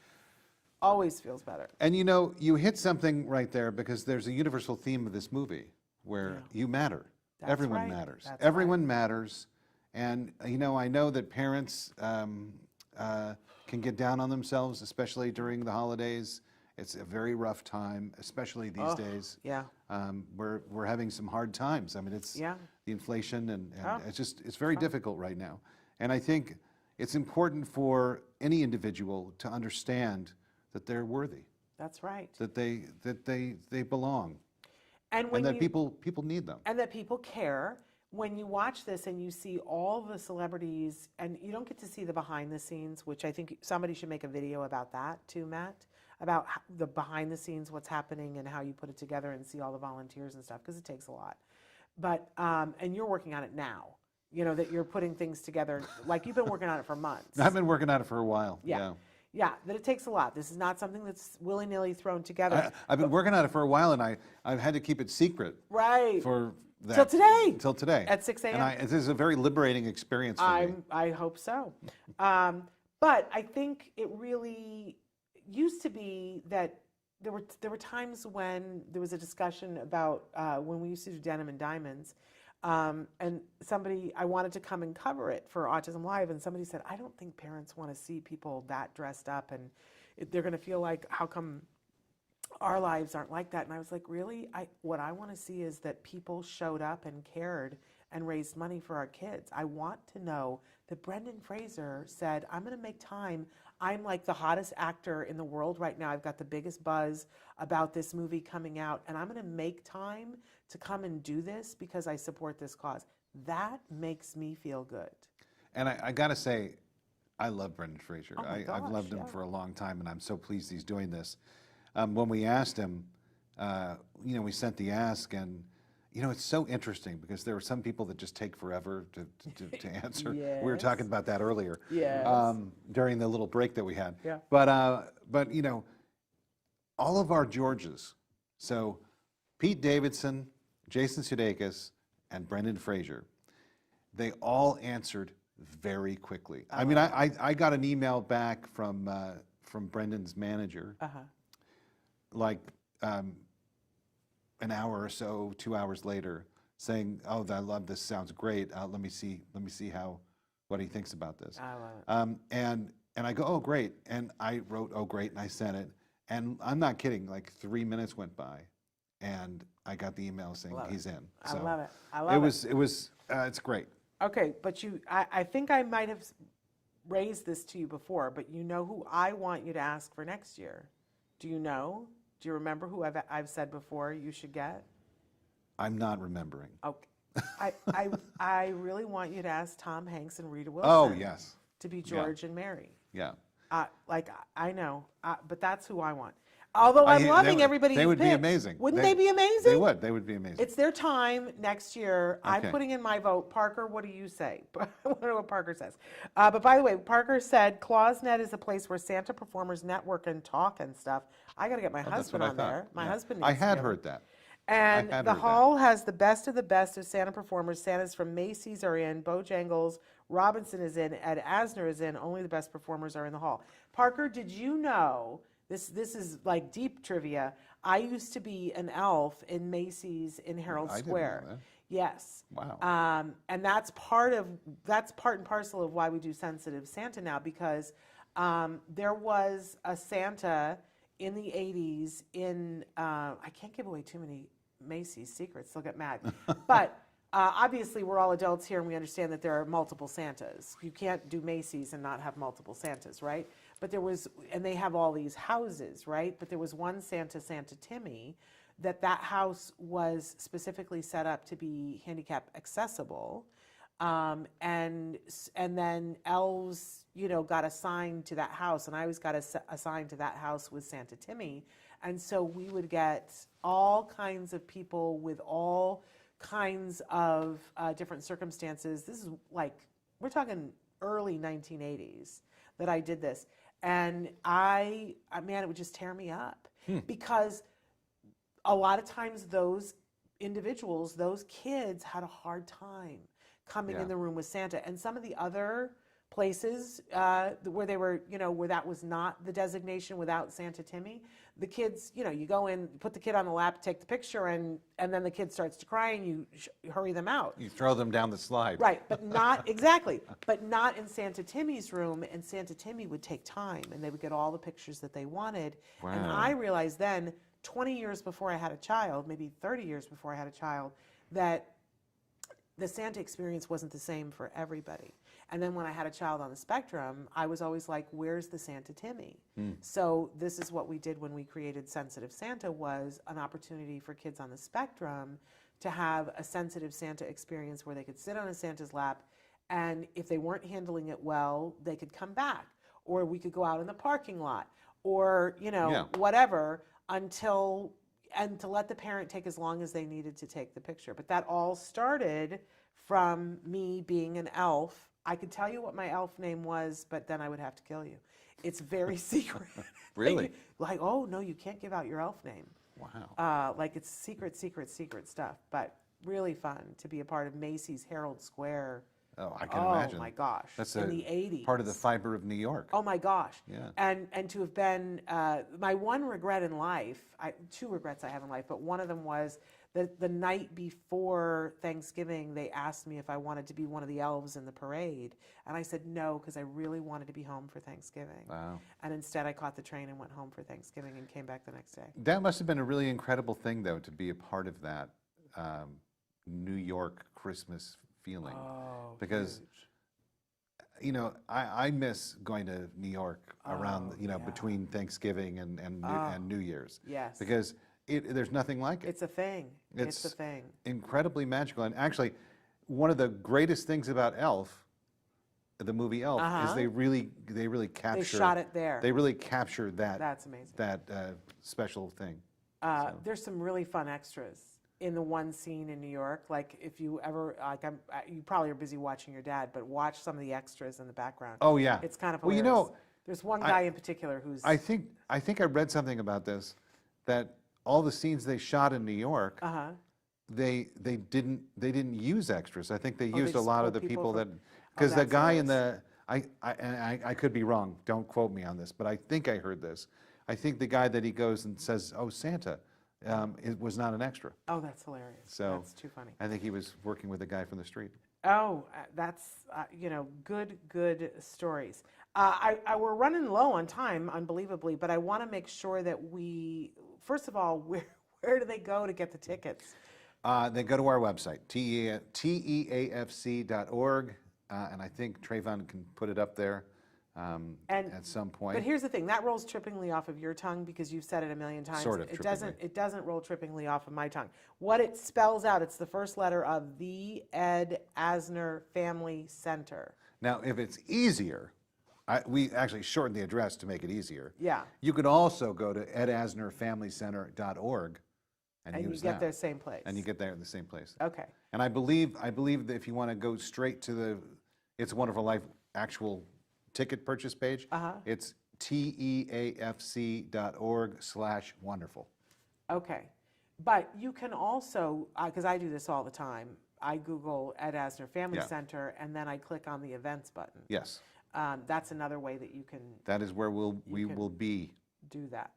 Always feels better. And you hit something right there, because there's a universal theme of this movie where you matter. Everyone matters. Everyone matters. And I know that parents can get down on themselves, especially during the holidays. It's a very rough time, especially these days. Yeah. We're having some hard times. I mean, it's the inflation, and it's very difficult right now. And I think it's important for any individual to understand that they're worthy. That's right. That they belong. And that people need them. And that people care. When you watch this and you see all the celebrities, and you don't get to see the behind the scenes, which I think somebody should make a video about that too, Matt, about the behind the scenes, what's happening and how you put it together and see all the volunteers and stuff, because it takes a lot. But, and you're working on it now, that you're putting things together, like you've been working on it for months. I've been working on it for a while. Yeah, that it takes a lot. This is not something that's willy-nilly thrown together. I've been working on it for a while, and I've had to keep it secret. Right. For that. Till today. At 6 a.m. And this is a very liberating experience for me. I hope so. But I think it really used to be that there were times when there was a discussion about when we used to do Denim and Diamonds, and I wanted to come and cover it for Autism Live, and somebody said, I don't think parents want to see people that dressed up, and they're going to feel like, how come our lives aren't like that? And I was like, really? What I want to see is that people showed up and cared and raised money for our kids. I want to know that Brendan Fraser said, I'm going to make time. I'm like the hottest actor in the world right now. I've got the biggest buzz about this movie coming out, and I'm going to make time to come and do this because I support this cause. That makes me feel good. And I got to say, I love Brendan Fraser. Oh my I've gosh, loved him yeah. for a long time, and I'm so pleased he's doing this. When we asked him, we sent the ask, and it's so interesting because there are some people that just take forever to answer. Yes. We were talking about that earlier. Yes. During the little break that we had. Yeah. But all of our Georges, so Pete Davison, Jason Sudeikas, and Brendan Fraser, they all answered very quickly. I mean, I got an email back from Brendan's manager, like an hour or so, 2 hours later, saying, "Oh, I love this. Sounds great. Let me see what he thinks about this." I love it. And I go, "Oh, great." And I wrote, "Oh, great," and I sent it. And I'm not kidding. Like 3 minutes went by, and I got the email saying he's in. I So love it. I love it. It's great. Okay, but I think I might have raised this to you before, but you know who I want you to ask for next year? Do you know? Do you remember who I've said before you should get? I'm not remembering. Okay. I really want you to ask Tom Hanks and Rita Wilson. Oh, yes. To be George and Mary. Yeah. I know, but that's who I want. Although I'm loving everybody's They would be picks. amazing. Wouldn't they be amazing? They would. They would be amazing. It's their time next year. I'm Okay. putting in my vote. Parker, what do you say? I want to know what Parker says. But by the way, Parker said ClawsNet is a place where Santa performers network and talk and stuff. I got to get my husband on there. My husband needs I to had be on heard that. And I had the heard hall has the best of Santa performers. Santas from Macy's are in, Bojangles, Robinson is in, Ed Asner is in. Only the best performers are in the hall. Parker, did you know, this is like deep trivia, I used to be an elf in Macy's in Herald I didn't Square. know that. Yes. Wow. And that's part and parcel of why we do Sensitive Santa now, because there was a Santa in the 80s in, I can't give away too many Macy's secrets, they'll get mad. But obviously we're all adults here and we understand that there are multiple Santas. You can't do Macy's and not have multiple Santas, right? But there was, and they have all these houses, right? But there was one Santa, Santa Timmy, that house was specifically set up to be handicap accessible. And then elves, got assigned to that house, and I always got assigned to that house with Santa Timmy. And so we would get all kinds of people with all kinds of different circumstances. This is we're talking early 1980s that I did this. And man, it would just tear me up because a lot of times those individuals, those kids had a hard time coming in the room with Santa. And some of the other places where they were, where that was not the designation without Santa Timmy, the kids, you go in, put the kid on the lap, take the picture, and then the kid starts to cry and you hurry them out. You throw them down the slide. Right, but not, exactly, but not in Santa Timmy's room, and Santa Timmy would take time and they would get all the pictures that they wanted. Wow. And I realized then, 20 years before I had a child, maybe 30 years before I had a child, that the Santa experience wasn't the same for everybody. And then when I had a child on the spectrum, I was always like, where's the Santa Timmy? So this is what we did when we created Sensitive Santa, was an opportunity for kids on the spectrum to have a sensitive Santa experience where they could sit on a Santa's lap, and if they weren't handling it well, they could come back, or we could go out in the parking lot, or whatever, and to let the parent take as long as they needed to take the picture. But that all started from me being an elf. I could tell you what my elf name was, but then I would have to kill you. It's very secret. Really? Like, oh no, you can't give out your elf name. Wow. It's secret stuff, but really fun to be a part of Macy's Herald Square. Oh, I can imagine. Oh my gosh. That's in the 80s. part of the fiber of New York. Oh my gosh. Yeah. And to have been, my one regret in life, two regrets I have in life, but one of them was the night before Thanksgiving, they asked me if I wanted to be one of the elves in the parade. And I said no, because I really wanted to be home for Thanksgiving. Wow. And instead I caught the train and went home for Thanksgiving and came back the next day. That must have been a really incredible thing, though, to be a part of that. New York Christmas feeling. Oh, Because, huge. you know, I miss going to New York around, Oh, you know, yeah. between Thanksgiving and New Year's. Yes. Because there's nothing like it. It's a thing. It's a thing. Incredibly magical. And actually, one of the greatest things about Elf, the movie Elf, is they really capture. They shot it there. They really capture that. That's amazing. That special thing. There's some really fun extras in the one scene in New York. Like if you ever, like you probably are busy watching your dad, but watch some of the extras in the background. Oh yeah. It's kind of well, hilarious. you know, there's one guy in particular who's. I think I read something about this, that all the scenes they shot in New York, they didn't use extras. I think they used a just lot of pulled the people people from- that, because the that's guy in hilarious. the I could be wrong. Don't quote me on this, but I think I heard this. I think the guy that he goes and says, "Oh, Santa," it was not an extra. Oh, that's hilarious. So That's too funny. I think he was working with a guy from the street. Oh, that's you know, good stories. We're running low on time, unbelievably, but I want to make sure that we, first of all, where do they go to get the tickets? They go to our website, teafc.org, and I think Trayvon can put it up there at some point. But here's the thing, that rolls trippingly off of your tongue because you've said it a million times. Sort of It trippingly. doesn't roll trippingly off of my tongue. What it spells out, it's the first letter of the Ed Asner Family Center. Now, if it's easier, we actually shortened the address to make it easier. Yeah. You could also go to edasnerfamilycenter.org and And use you get that. there same place. And you get there in the same place. Okay. And I believe that if you want to go straight to the It's a Wonderful Life actual ticket purchase page, it's teafc.org/wonderful. Okay. But you can also, because I do this all the time, I Google Ed Asner Family Yeah. Center and then I click on the events button. Yes, That's another way that you can that is where we will be. do that.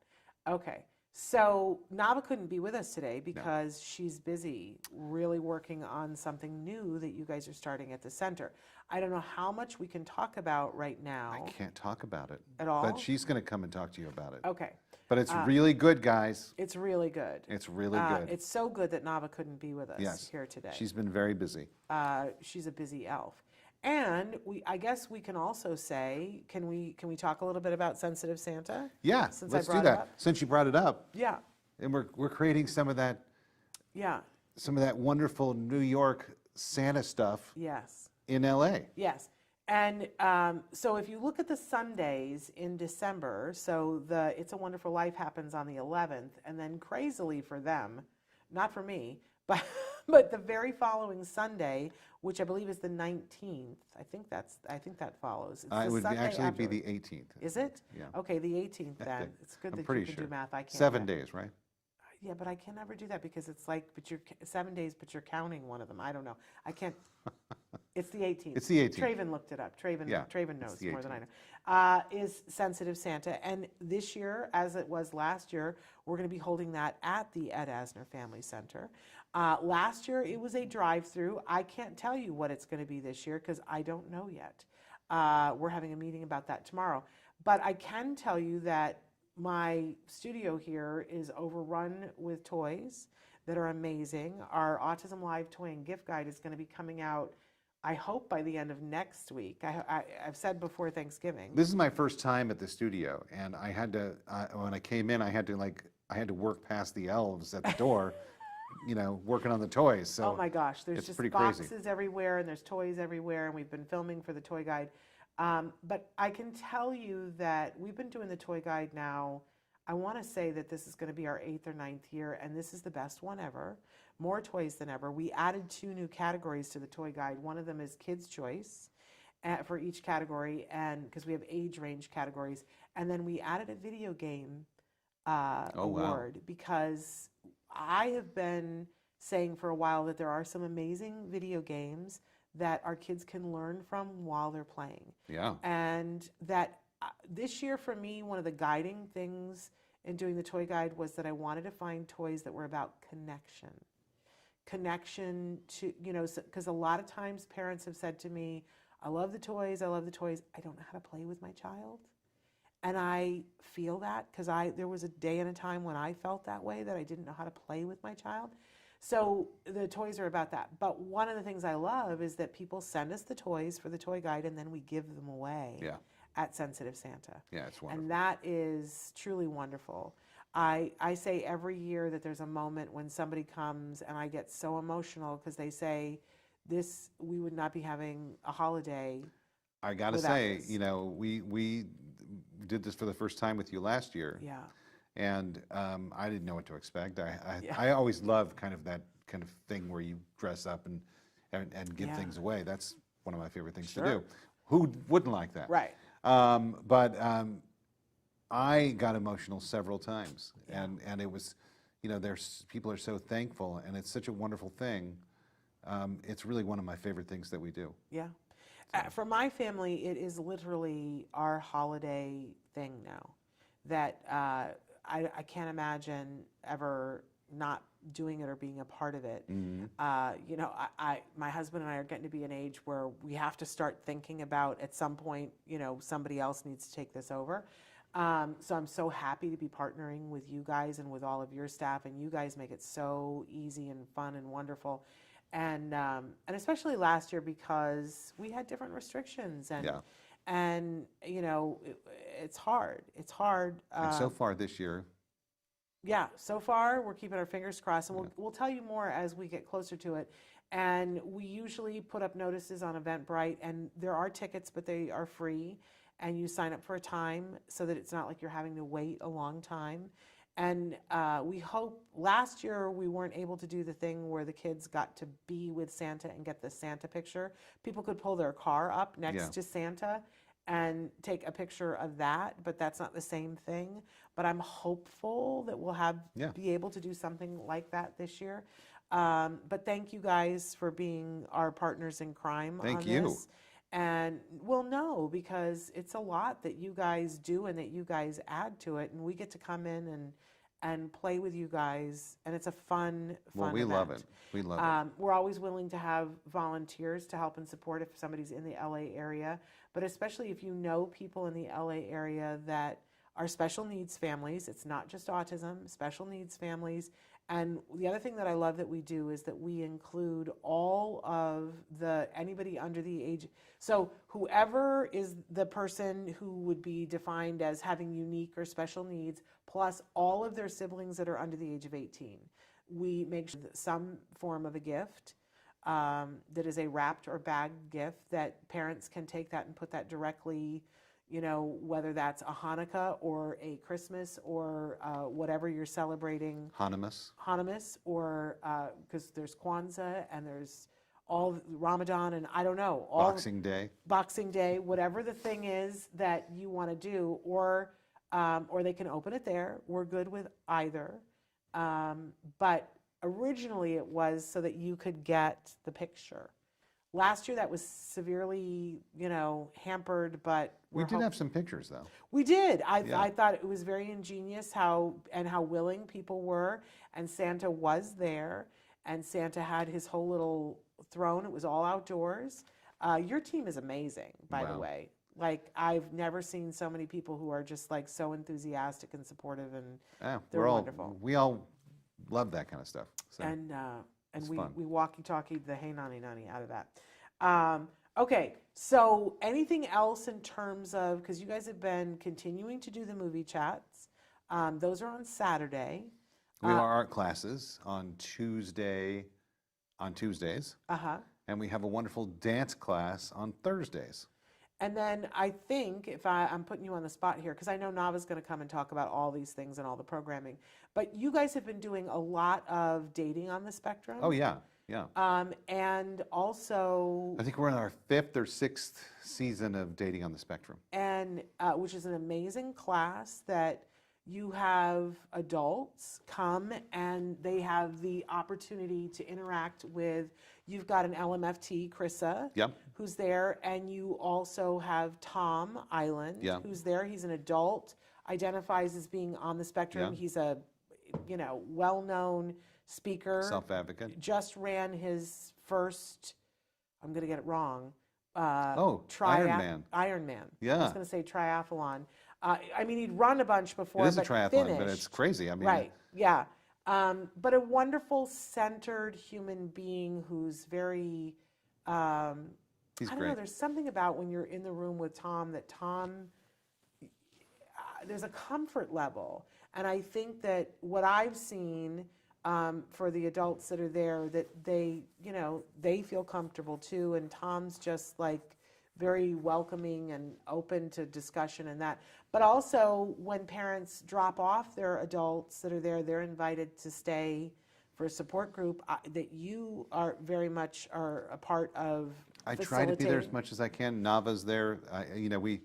Okay. So Nava couldn't be with us today because she's busy really working on something new that you guys are starting at the center. I don't know how much we can talk about right now. I can't talk about it. At all? But she's going to come and talk to you about it. Okay. But it's really good, guys. It's really good. It's really good. It's so good that Nava couldn't be with us Yes. here today. She's been very busy. She's a busy elf. And I guess we can also say, can we talk a little bit about Sensitive Santa? Yeah, Since I let's do brought it that. up? Since you brought it up, Yeah, and we're creating some of that yeah, wonderful New York Santa stuff yes, in LA. yes. And so if you look at the Sundays in December, so the It's a Wonderful Life happens on the 11th, and then crazily for them, not for me, but the very following Sunday, which I believe is the 19th, I think that follows. It's It the would Sunday actually be after. the 18th. Is it? Yeah. Okay, the 18th then. think. It's good I'm that pretty you can sure. do math. I can't. 7 do that. days, right? Yeah, but I can never do that because it's like, but you're 7 days, but you're counting one of them. I don't know. I can't. It's the 18th. It's the 18th. Traven looked it up. Traven Yeah, knows it's the more than I 18th. know. Is Sensitive Santa. And this year, as it was last year, we're going to be holding that at the Ed Asner Family Center. Last year, it was a drive-through. I can't tell you what it's going to be this year because I don't know yet. We're having a meeting about that tomorrow. But I can tell you that my studio here is overrun with toys that are amazing. Our Autism Live Toy and Gift Guide is going to be coming out, I hope, by the end of next week. I've said before Thanksgiving. This is my first time at the studio, and I had to when I came in, I had to work past the elves at the door, working on the toys. So Oh my gosh, there's it's just pretty boxes crazy. everywhere and there's toys everywhere, and we've been filming for the toy guide. But I can tell you that we've been doing the toy guide now. I want to say that this is going to be our 8th or 9th year, and this is the best one ever. More toys than ever. We added 2 new categories to the toy guide. One of them is Kids' Choice for each category, and because we have age range categories. And then we added a video game award because I have been saying for a while that there are some amazing video games that our kids can learn from while they're playing. Yeah. And that this year for me, one of the guiding things in doing the toy guide was that I wanted to find toys that were about connection. Connection to, because a lot of times parents have said to me, I love the toys, I love the toys. I don't know how to play with my child. And I feel that because there was a day and a time when I felt that way, that I didn't know how to play with my child. So the toys are about that. But one of the things I love is that people send us the toys for the toy guide, and then we give them away Yeah. at Sensitive Santa. Yeah, it's wonderful. And that is truly wonderful. I say every year that there's a moment when somebody comes and I get so emotional because they say, we would not be having a holiday. I got to without say, this. you know, we did this for the first time with you last year. Yeah. And I didn't know what to expect. Yeah. I always love kind of that kind of thing where you dress up and give Yeah. things away. That's one of my favorite things to Sure. do. Who wouldn't like that? Right. But I got emotional several times, Yeah. and it was, you know, people are so thankful, and it's such a wonderful thing. It's really one of my favorite things that we do. Yeah. For my family, it is literally our holiday thing now. That I can't imagine ever not doing it or being a part of it. You know, my husband and I are getting to be an age where we have to start thinking about at some point, you know, somebody else needs to take this over. So I'm so happy to be partnering with you guys and with all of your staff, and you guys make it so easy and fun and wonderful. And especially last year because we had different restrictions and Yeah. and you know it's hard. It's hard. And so far this year, Yeah, so far we're keeping our fingers crossed, and we'll tell you more as we get closer to it. And we usually put up notices on Eventbrite, and there are tickets, but they are free, and you sign up for a time so that it's not like you're having to wait a long time. And we hope, last year we weren't able to do the thing where the kids got to be with Santa and get the Santa picture. People could pull their car up next Yeah. to Santa and take a picture of that, but that's not the same thing. But I'm hopeful that we'll Yeah. be able to do something like that this year. But thank you guys for being our partners in crime Thank on you. this. And we'll know because it's a lot that you guys do and that you guys add to it, and we get to come in and play with you guys, and it's a fun well, we love it. event. We love it. We're always willing to have volunteers to help and support if somebody's in the LA area, but especially if you know people in the LA area that are special needs families. It's not just autism, special needs families. And the other thing that I love that we do is that we include all of anybody under the age. So whoever is the person who would be defined as having unique or special needs, plus all of their siblings that are under the age of 18. We make sure that some form of a gift that is a wrapped or bagged gift that parents can take that and put that directly, you know, whether that's a Hanukkah or a Christmas or whatever you're celebrating. Hanukkah, or because there's Kwanzaa and there's all Ramadan and I don't know. Boxing Day, whatever the thing is that you want to do, or they can open it there. We're good with either. But originally it was so that you could get the picture. Last year that was severely, you know, hampered, but We did have some pictures though. we did. Yeah. I thought it was very ingenious how willing people were, and Santa was there, and Santa had his whole little throne. It was all outdoors. Your team is amazing, by the Wow. way. Like, I've never seen so many people who are just like so enthusiastic and supportive, and they're wonderful. We all love that kind of stuff. So. And it's we fun. walkie-talkied the hey nani nani out of that. Okay, so anything else in terms of, because you guys have been continuing to do the movie chats. Those are on Saturday. We have our art classes on Tuesdays, Uh-huh. and we have a wonderful dance class on Thursdays. And then I think, if I'm putting you on the spot here, because I know Nava's going to come and talk about all these things and all the programming, but you guys have been doing a lot of dating on the spectrum. Oh yeah, yeah. And also, I think we're in our 5th or 6th season of Dating on the Spectrum. and which is an amazing class that you have adults come and they have the opportunity to interact with. You've got an LMFT, Krissa, Yep. who's there, and you also have Tom Island, Yeah. who's there. He's an adult, identifies as being on the spectrum. Yeah. He's a, you know, well-known speaker. Self-advocate. Just ran his first, I'm going to get it wrong. Ironman. Ironman. I Yeah. was going to say triathlon. I mean, he'd run a bunch before, It is a but triathlon, finished. but it's crazy. I mean, Right. Yeah. But a wonderful, centered human being who's very, He's I don't know, great. there's something about when you're in the room with Tom that there's a comfort level. And I think that what I've seen for the adults that are there, that they, they feel comfortable too. And Tom's just like very welcoming and open to discussion and that. But also when parents drop off their adults that are there, they're invited to stay for a support group that you are very much are a part of. I try to be there as much as I can. Nava's there. We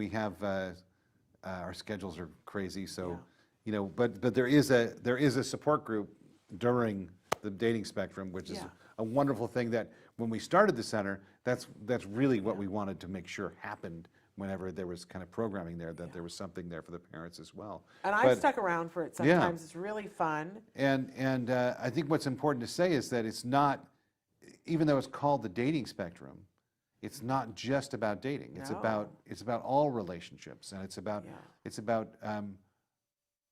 have our schedules are crazy, so but there is a support group during the dating spectrum, which is a wonderful thing. That when we started the center, that's really what we wanted to make sure happened. Whenever there was kind of programming there, that there was something there for the parents as well. And I've stuck around for it sometimes. It's really fun. And I think what's important to say is that it's not, even though it's called the dating spectrum, it's not just about dating. It's about all relationships, and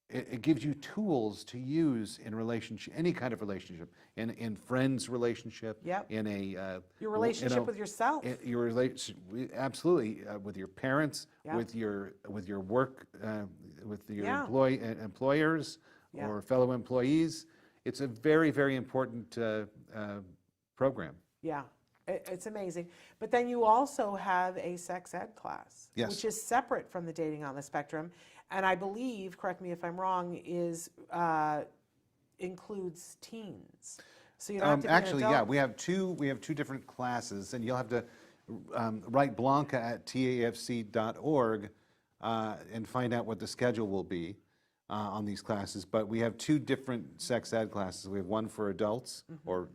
it gives you tools to use in relationship, any kind of relationship, in friends relationship, in a your relationship with yourself, your relationship, absolutely, with your parents, with your work, with your employers or fellow employees. It's a very, very important program. Yeah. It's amazing. But then you also have a sex ed class, which is separate from the dating on the spectrum. And I believe, correct me if I'm wrong, includes teens. So you don't have to be actually, an adult. we have two different classes, and you'll have to write Blanca at tafc.org and find out what the schedule will be on these classes. But we have two different sex ed classes. We have one for adults or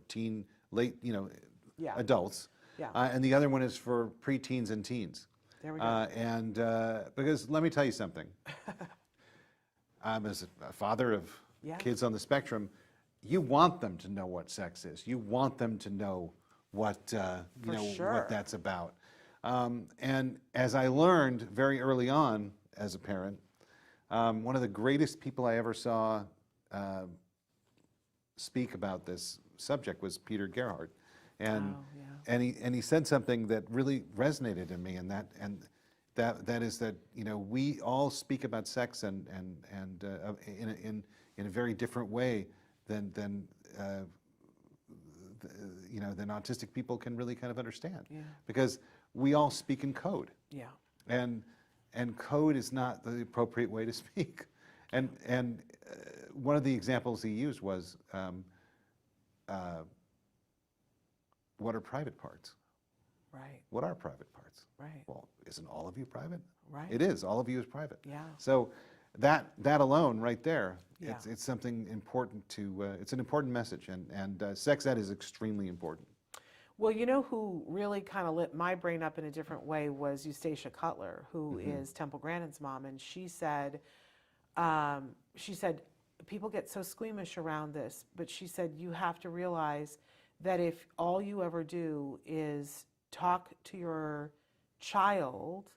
adults, and the other one is for preteens and teens. There we go. Because let me tell you something. As a father of kids on the spectrum, you want them to know what sex is. You want them to know what what that's about. And as I learned very early on as a parent, one of the greatest people I ever saw speak about this subject was Peter Gerhardt. And he said something that really resonated in me, and that is that we all speak about sex and in a very different way than autistic people can really kind of understand, because we all speak in code. And code is not the appropriate way to speak. And one of the examples he used was. What are private parts? Right. What are private parts? Right. Well, isn't all of you private? Right. It is. All of you is private. Yeah. So that alone, right there, it's something important to. It's an important message, and sex ed is extremely important. Well, you know who really kind of lit my brain up in a different way was Eustacia Cutler, who is Temple Grandin's mom, and she said, people get so squeamish around this, but she said you have to realize that if all you ever do is talk to your child,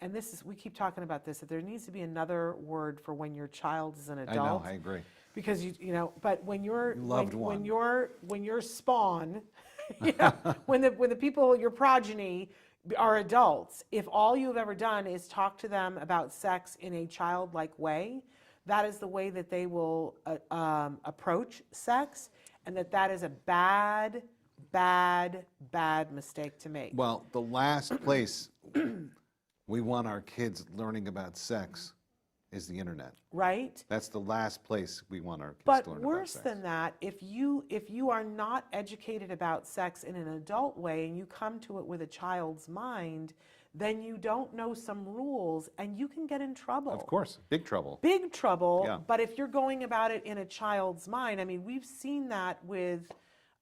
and this is, we keep talking about this, that there needs to be another word for when your child is an adult. I know, I agree. Because but when you're when your spawn, when the people, your progeny, are adults, if all you've ever done is talk to them about sex in a childlike way, that is the way that they will approach sex. And that is a bad, bad, bad mistake to make. Well, the last place we want our kids learning about sex is the internet. Right? That's the last place we want our kids to learn about sex. But worse than that, if you are not educated about sex in an adult way and you come to it with a child's mind, then you don't know some rules and you can get in trouble. Of course, big trouble. Big trouble, but if you're going about it in a child's mind, I mean, we've seen that with,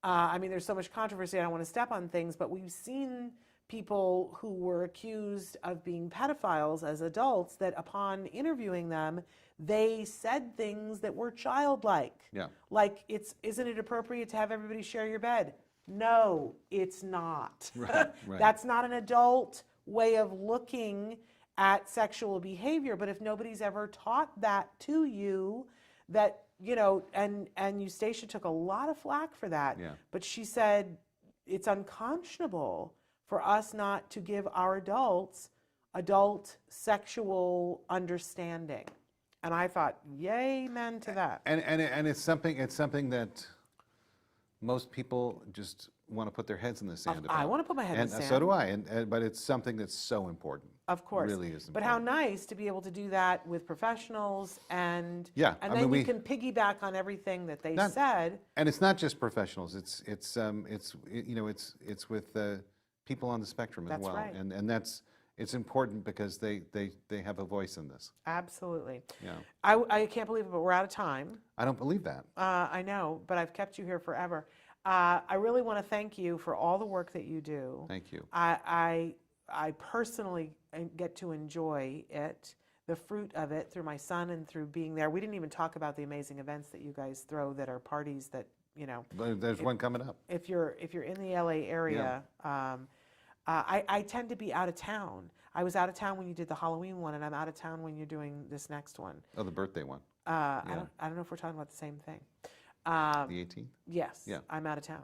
there's so much controversy, I don't want to step on things, but we've seen people who were accused of being pedophiles as adults that upon interviewing them, they said things that were childlike. Yeah. Like, isn't it appropriate to have everybody share your bed? No, it's not. Right. That's not an adult way of looking at sexual behavior. But if nobody's ever taught that to you, that, you know, and Eustacia took a lot of flack for that. Yeah. But she said it's unconscionable for us not to give our adults adult sexual understanding. And I thought, yay, amen to that. And it's something that most people just want to put their heads in the sand about. I want to put my head in the sand. And so do I. But it's something that's so important. Of course. It really is important. But how nice to be able to do that with professionals and Yeah, and I then mean, you can piggyback on everything that they Not- said. And it's not just professionals. It's with people on the spectrum as That's well. right. And it's important because they have a voice in this. Absolutely. Yeah. I can't believe it, but we're out of time. I don't believe that. I know, but I've kept you here forever. I really want to thank you for all the work that you do. Thank you. I personally get to enjoy it, the fruit of it, through my son and through being there. We didn't even talk about the amazing events that you guys throw that are parties that, you know. There's one coming up. If you're in the LA area, I tend to be out of town. I was out of town when you did the Halloween one, and I'm out of town when you're doing this next one. Oh, the birthday one. I don't know if we're talking about the same thing. The 18th? Yes, Yeah. I'm out of town.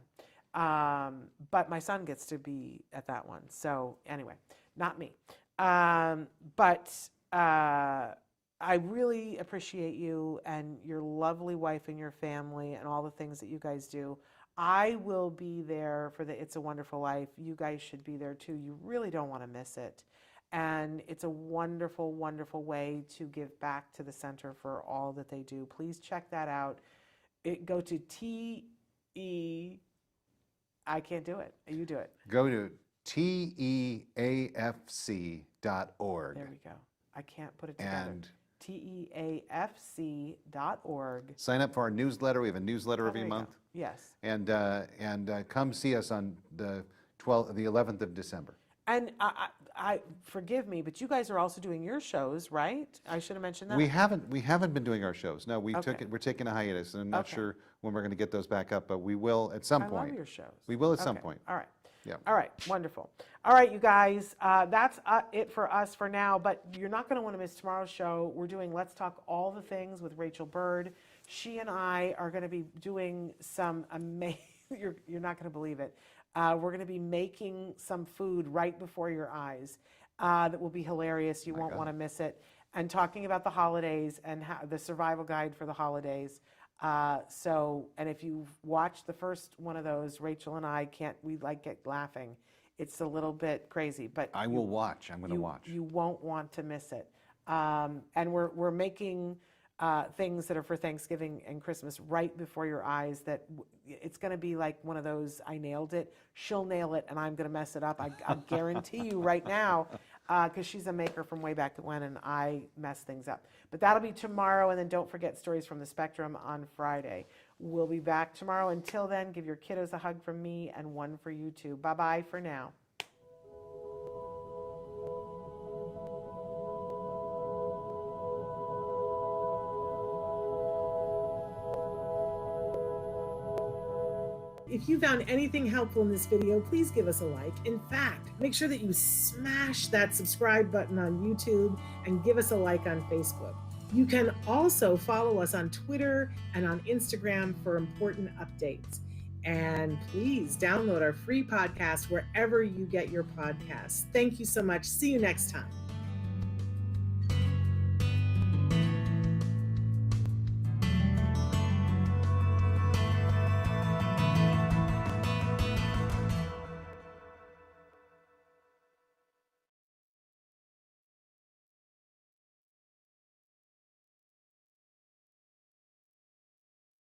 But my son gets to be at that one. So anyway, not me. But I really appreciate you and your lovely wife and your family and all the things that you guys do. I will be there for the It's a Wonderful Life. You guys should be there too. You really don't want to miss it. And it's a wonderful, wonderful way to give back to the center for all that they do. Please check that out. Go to I can't do it. You do it. Go to teafc.org. There we go. I can't put it together. And teafc.org. sign up for our newsletter. We have a newsletter Oh, every there you go. month. Yes. And come see us on the 11th of December. And I forgive me, but you guys are also doing your shows, right? I should have mentioned that. We haven't been doing our shows. No, we're taking a hiatus, and I'm not Okay. sure when we're going to get those back up, but we will at some I point. love your shows. We will at some Okay. point. All right. Yeah. All right. Wonderful. All right, you guys. That's it for us for now. But you're not going to want to miss tomorrow's show. We're doing Let's Talk All the Things with Rachel Bird. She and I are going to be doing some amazing. You're not going to believe it. We're going to be making some food right before your eyes that will be hilarious. You won't want to miss it. And talking about the holidays and how, the survival guide for the holidays. And if you've watched the first one of those, Rachel and I get laughing. It's a little bit crazy, but I will watch. I'm going to watch. You won't want to miss it. And we're making things that are for Thanksgiving and Christmas right before your eyes. That it's going to be like one of those. I nailed it. She'll nail it, and I'm going to mess it up. I guarantee you right now, because she's a maker from way back when, and I mess things up. But that'll be tomorrow, and then don't forget Stories from the Spectrum on Friday. We'll be back tomorrow. Until then, give your kiddos a hug from me and one for you too. Bye-bye for now. If you found anything helpful in this video, please give us a like. In fact, make sure that you smash that subscribe button on YouTube and give us a like on Facebook. You can also follow us on Twitter and on Instagram for important updates. And please download our free podcast wherever you get your podcasts. Thank you so much. See you next time.